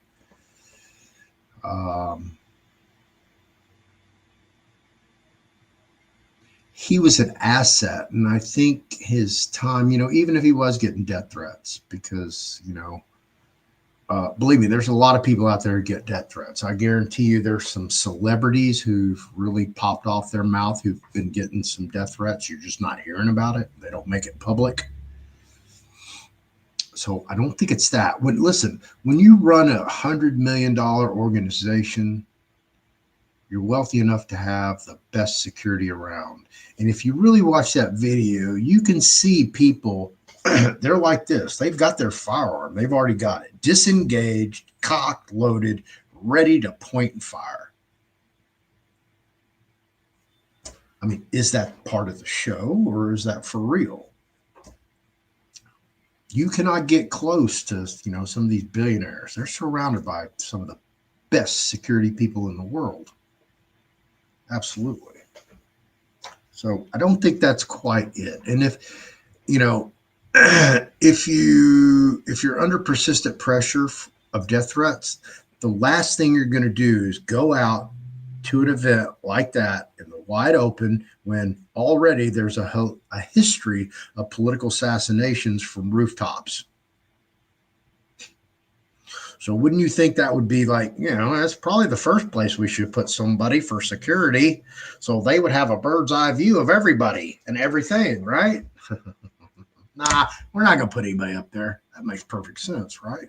He was an asset, and I think his time, even if he was getting death threats, because, believe me, there's a lot of people out there who get death threats. I guarantee you there's some celebrities who've really popped off their mouth who've been getting some death threats. You're just not hearing about it. They don't make it public. So I don't think it's that. When you run $100 million organization, you're wealthy enough to have the best security around. And if you really watch that video, you can see people, they're like this. They've got their firearm. They've already got it disengaged, cocked, loaded, ready to point and fire. I mean, is that part of the show or is that for real? You cannot get close to, some of these billionaires. They're surrounded by some of the best security people in the world. Absolutely. So I don't think that's quite it. And if you're under persistent pressure of death threats, the last thing you're going to do is go out to an event like that in the wide open when already there's a history of political assassinations from rooftops. So wouldn't you think that would be like, that's probably the first place we should put somebody for security, so they would have a bird's eye view of everybody and everything, right? Nah, we're not going to put anybody up there. That makes perfect sense, right?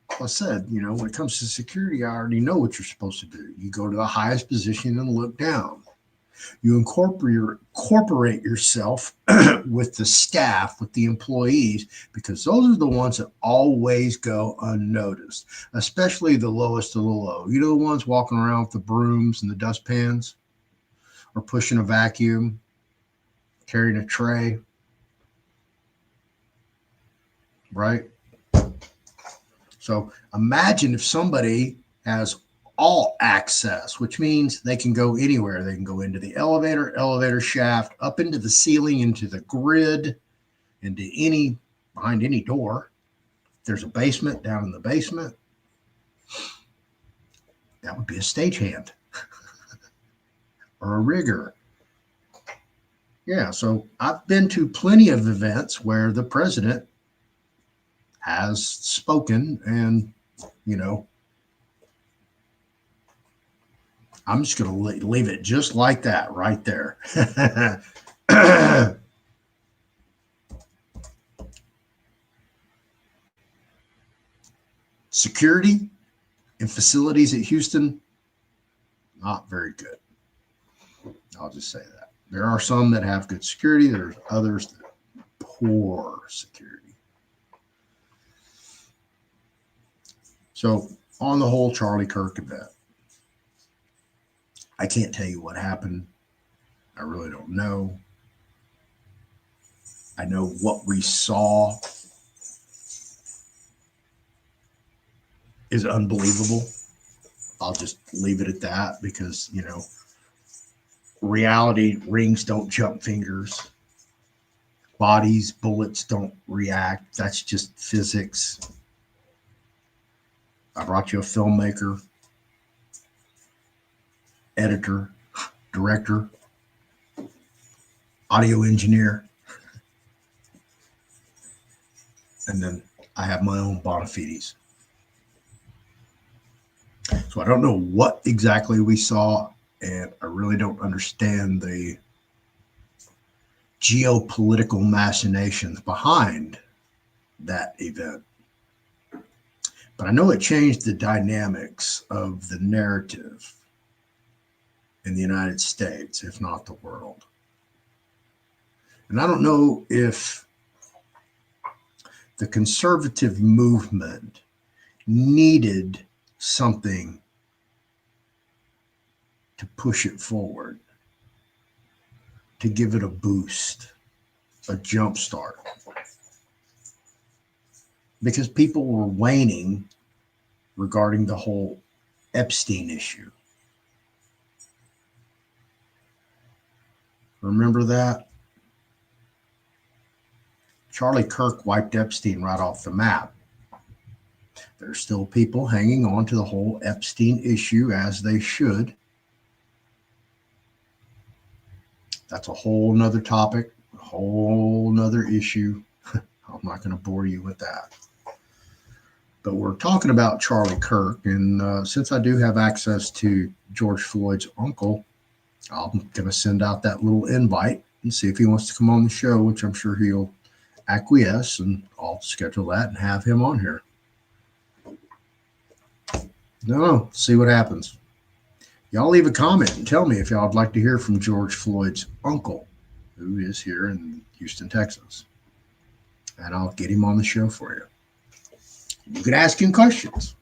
Like I said, when it comes to security, I already know what you're supposed to do. You go to the highest position and look down. You incorporate yourself with the staff, with the employees, because those are the ones that always go unnoticed, especially the lowest of the low. The ones walking around with the brooms and the dustpans, or pushing a vacuum, carrying a tray, right? So imagine if somebody has all access, which means they can go anywhere. They can go into the elevator shaft, up into the ceiling, into the grid, behind any door. If there's a basement, down in the basement. That would be a stagehand or a rigger. Yeah, so I've been to plenty of events where the president has spoken, and I'm just going to leave it just like that right there. Security in facilities at Houston, not very good. I'll just say that. There are some that have good security. There's others that have poor security. So on the whole Charlie Kirk event, I can't tell you what happened. I really don't know. I know what we saw is unbelievable. I'll just leave it at that because, reality, rings don't jump fingers. Bodies, bullets don't react. That's just physics. I brought you a filmmaker, editor, director, audio engineer, and then I have my own bona fides. So I don't know what exactly we saw, and I really don't understand the geopolitical machinations behind that event. But I know it changed the dynamics of the narrative in the United States, if not the world. And I don't know if the conservative movement needed something to push it forward, to give it a boost, a jump start. Because people were waning regarding the whole Epstein issue. Remember that? Charlie Kirk wiped Epstein right off the map. There's still people hanging on to the whole Epstein issue, as they should. That's a whole nother topic, a whole nother issue. I'm not going to bore you with that. But we're talking about Charlie Kirk, and since I do have access to George Floyd's uncle, I'm going to send out that little invite and see if he wants to come on the show, which I'm sure he'll acquiesce, and I'll schedule that and have him on here. No, see what happens. Y'all leave a comment and tell me if y'all would like to hear from George Floyd's uncle, who is here in Houston, Texas. And I'll get him on the show for you. You can ask him questions.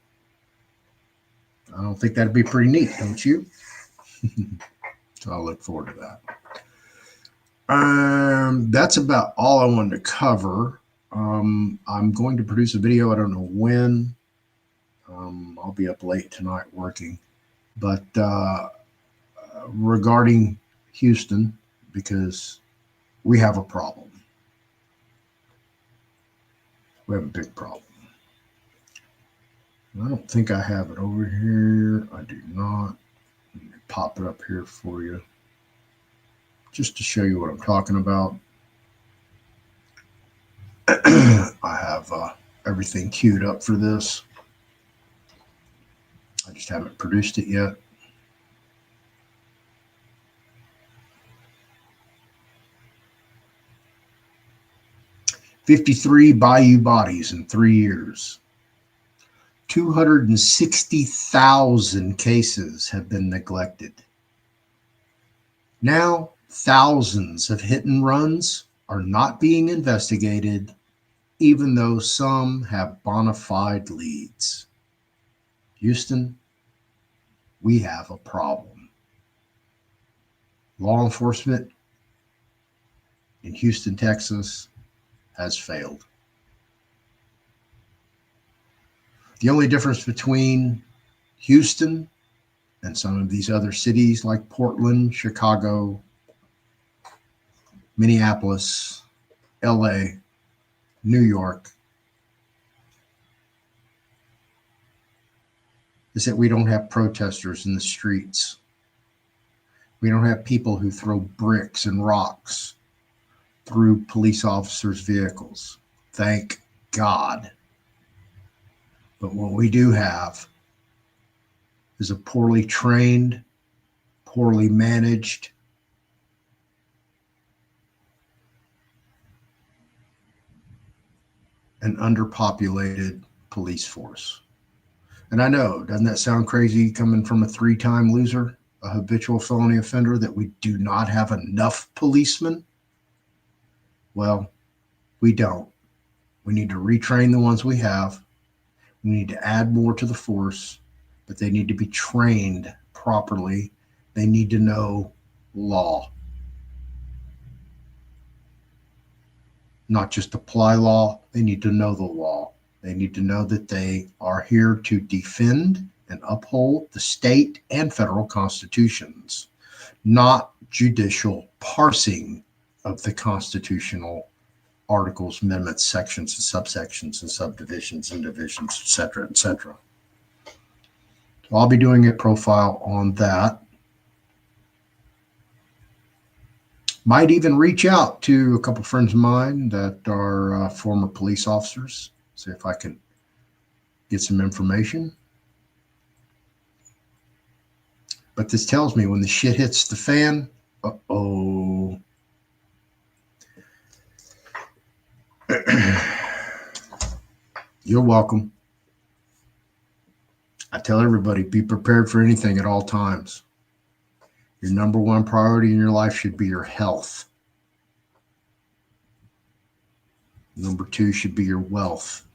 I don't think that'd be pretty neat, don't you? So I'll look forward to that. That's about all I wanted to cover. I'm going to produce a video. I don't know when. I'll be up late tonight working. But regarding Houston, because we have a problem. We have a big problem. I don't think I have it over here. I do not. Let me pop it up here for you, just to show you what I'm talking about. I have everything queued up for this. I just haven't produced it yet. 53 Bayou bodies in 3 years. 260,000 cases have been neglected. Now, thousands of hit and runs are not being investigated, even though some have bona fide leads. Houston, we have a problem. Law enforcement in Houston, Texas has failed. The only difference between Houston and some of these other cities like Portland, Chicago, Minneapolis, LA, New York, is that we don't have protesters in the streets. We don't have people who throw bricks and rocks through police officers' vehicles. Thank God. But what we do have is a poorly trained, poorly managed, and underpopulated police force. And I know, doesn't that sound crazy coming from a 3-time loser, a habitual felony offender, that we do not have enough policemen? Well, we don't. We need to retrain the ones we have. We need to add more to the force, but they need to be trained properly. They need to know law. Not just apply law, they need to know the law. They need to know that they are here to defend and uphold the state and federal constitutions, not judicial parsing of the constitutional articles, amendments, sections, and subsections, and subdivisions, and divisions, etc., etc. So I'll be doing a profile on that. Might even reach out to a couple friends of mine that are former police officers, see if I can get some information. But this tells me when the shit hits the fan, uh-oh. You're welcome. I tell everybody, be prepared for anything at all times. Your number one priority in your life should be your health. Number 2 should be your wealth.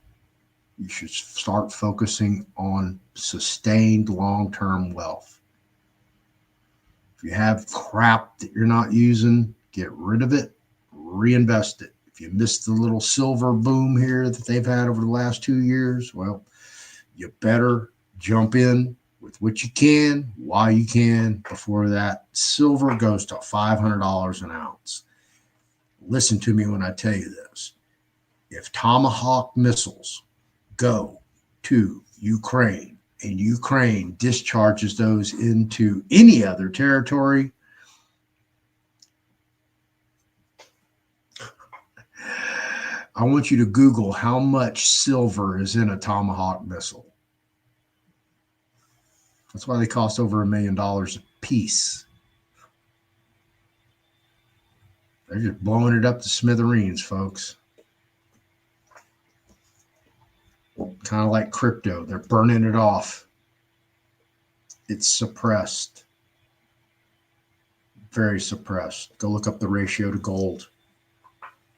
You should start focusing on sustained long-term wealth. If you have crap that you're not using, get rid of it, reinvest it. If you missed the little silver boom here that they've had over the last 2 years, well, you better jump in with what you can, while you can, before that silver goes to $500 an ounce. Listen to me when I tell you this. If Tomahawk missiles go to Ukraine and Ukraine discharges those into any other territory, I want you to Google how much silver is in a Tomahawk missile. That's why they cost over $1 million a piece. They're just blowing it up to smithereens, folks. Kind of like crypto. They're burning it off. It's suppressed. Very suppressed. Go look up the ratio to gold.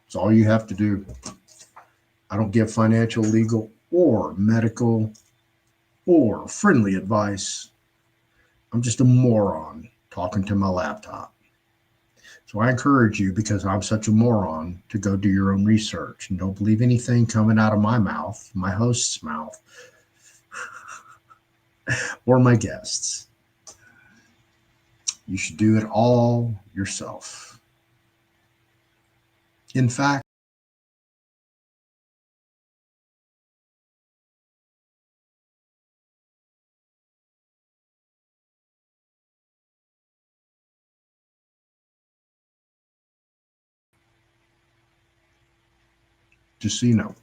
It's all you have to do. I don't give financial, legal, or medical or friendly advice. I'm just a moron talking to my laptop. So I encourage you, because I'm such a moron, to go do your own research and don't believe anything coming out of my mouth, my host's mouth, or my guests. You should do it all yourself. In fact, just so you know,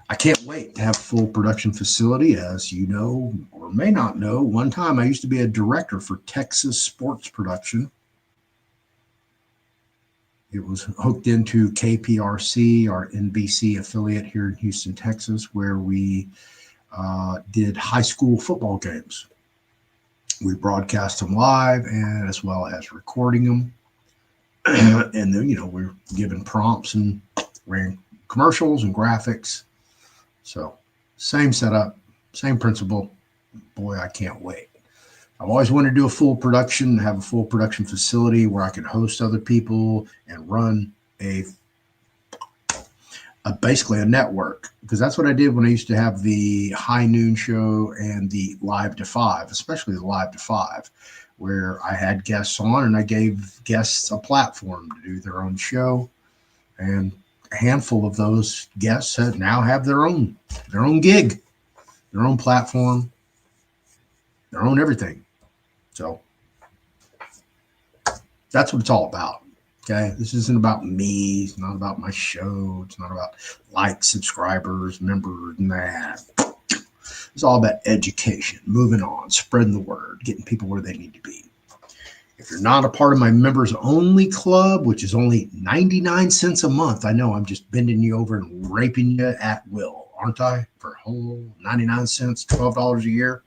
I can't wait to have a full production facility. As you know, or may not know, one time I used to be a director for Texas sports production. it was hooked into KPRC, our NBC affiliate here in Houston, Texas, where we did high school football games. We broadcast them live and as well as recording them. And then, we're given prompts and ran commercials and graphics. So same setup, same principle. Boy, I can't wait. I've always wanted to do a full production, have a full production facility where I could host other people and run basically a network, because that's what I did when I used to have the High Noon Show and the Live to 5, especially the Live to 5, where I had guests on and I gave guests a platform to do their own show. And a handful of those guests now have their own gig, their own platform, their own everything. So that's what it's all about. Okay. This isn't about me. It's not about my show. It's not about likes, subscribers, members, nah. It's all about education, moving on, spreading the word, getting people where they need to be. If you're not a part of my members only club, which is only 99 cents a month, I know I'm just bending you over and raping you at will, aren't I? For a whole 99 cents, $12 a year.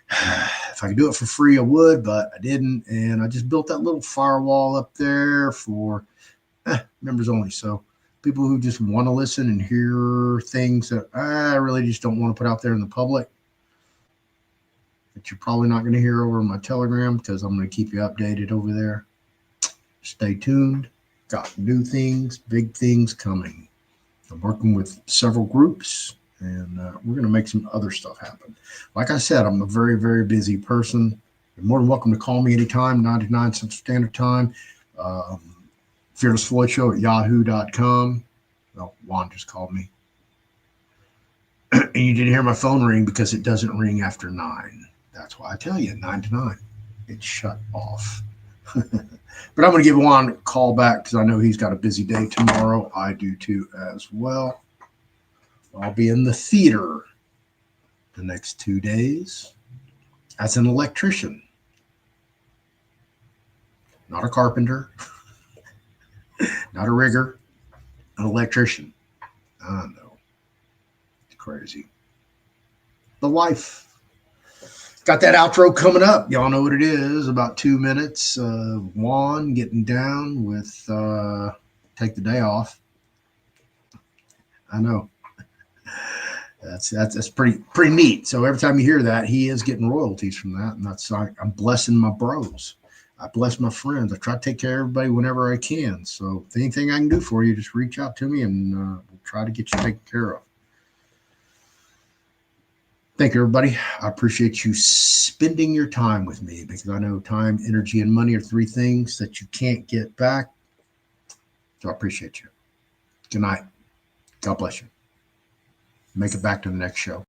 If I could do it for free, I would, but I didn't. And I just built that little firewall up there for members only. So people who just want to listen and hear things that I really just don't want to put out there in the public, that you're probably not going to hear over my Telegram, because I'm going to keep you updated over there. Stay tuned. Got new things, big things coming. I'm working with several groups, and we're going to make some other stuff happen. Like I said, I'm a very, very busy person. You're more than welcome to call me anytime, 99 Central Standard Time. Fearless Floyd Show at yahoo.com. Well, Juan just called me. And you didn't hear my phone ring because it doesn't ring after 9. That's why I tell you, 9 to 9. It's shut off. But I'm going to give Juan a call back because I know he's got a busy day tomorrow. I do too as well. I'll be in the theater the next 2 days as an electrician, not a carpenter, not a rigger, an electrician. I know. It's crazy. The life. Got that outro coming up. Y'all know what it is. About 2 minutes of Juan getting down with Take the Day Off. I know. That's pretty neat. So every time you hear that, he is getting royalties from that, and that's I'm blessing my bros. I bless my friends. I try to take care of everybody whenever I can. So if anything I can do for you, just reach out to me, and we'll try to get you taken care of. Thank you, everybody. I appreciate you spending your time with me, because I know time, energy, and money are 3 things that you can't get back. So I appreciate you. Good night. God bless you. Make it back to the next show.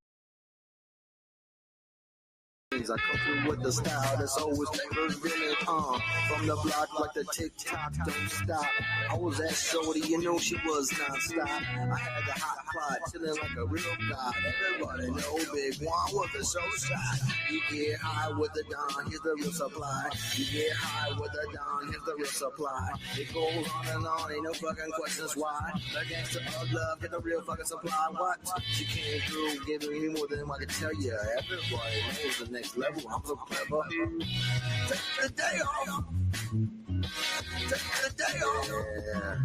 I come through with the style that's always presented, from the block like the TikTok don't stop. I was at shorty, you know she was non-stop. I had the hot pot, chilling like a real god. Everybody know Big Juan was a show shot. You get high with the Don, here's the real supply. You get high with the Don, here's the real supply. It goes on and on, ain't no fucking questions why. The gangster of love, get the real fucking supply. What? She came through, giving me more than I can tell you. Everybody knows the next level, I'm so clever. Take the day off. Take the day off. Yeah.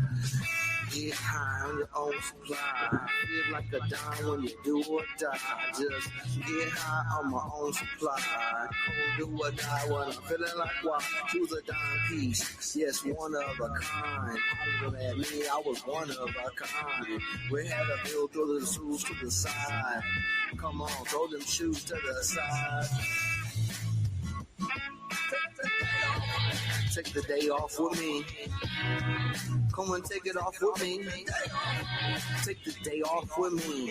Get high on your own supply. Feel like a dime when you do or die. Just get high on my own supply. Do or die when I'm feeling like why. Choose a dime piece. Yes, one of a kind. Holler at me, I was one of a kind. We had a bill, throw the shoes to the side. Come on, throw them shoes to the side. Take the day off with me. Come and take it off with me. Take the day off with me.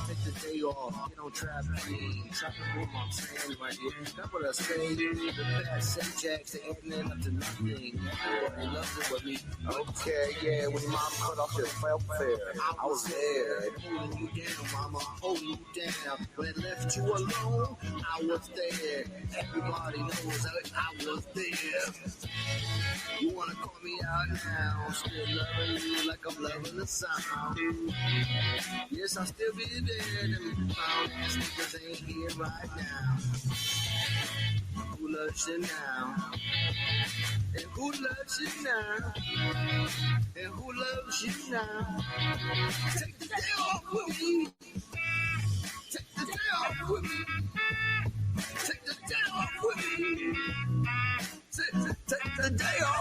Take the day off. Get on trap me. Trapping with my friends right here. That's what I say. The best set jacks, they ain't up to nothing. Everybody loves it with me. Okay, yeah. When mom cut off your welfare, I was there. Holding you down, mama. Holding you down. When it left you alone, I was there. Everybody knows I was there. You wanna call me out now? I'm still loving you like I'm loving the sound. Yes, I'll still be there. Them found ass niggas ain't here right now. Who loves you now? And who loves you now? And who loves you now? Take the day off with me. Take the day off with me. Take the day off with me. Take the day off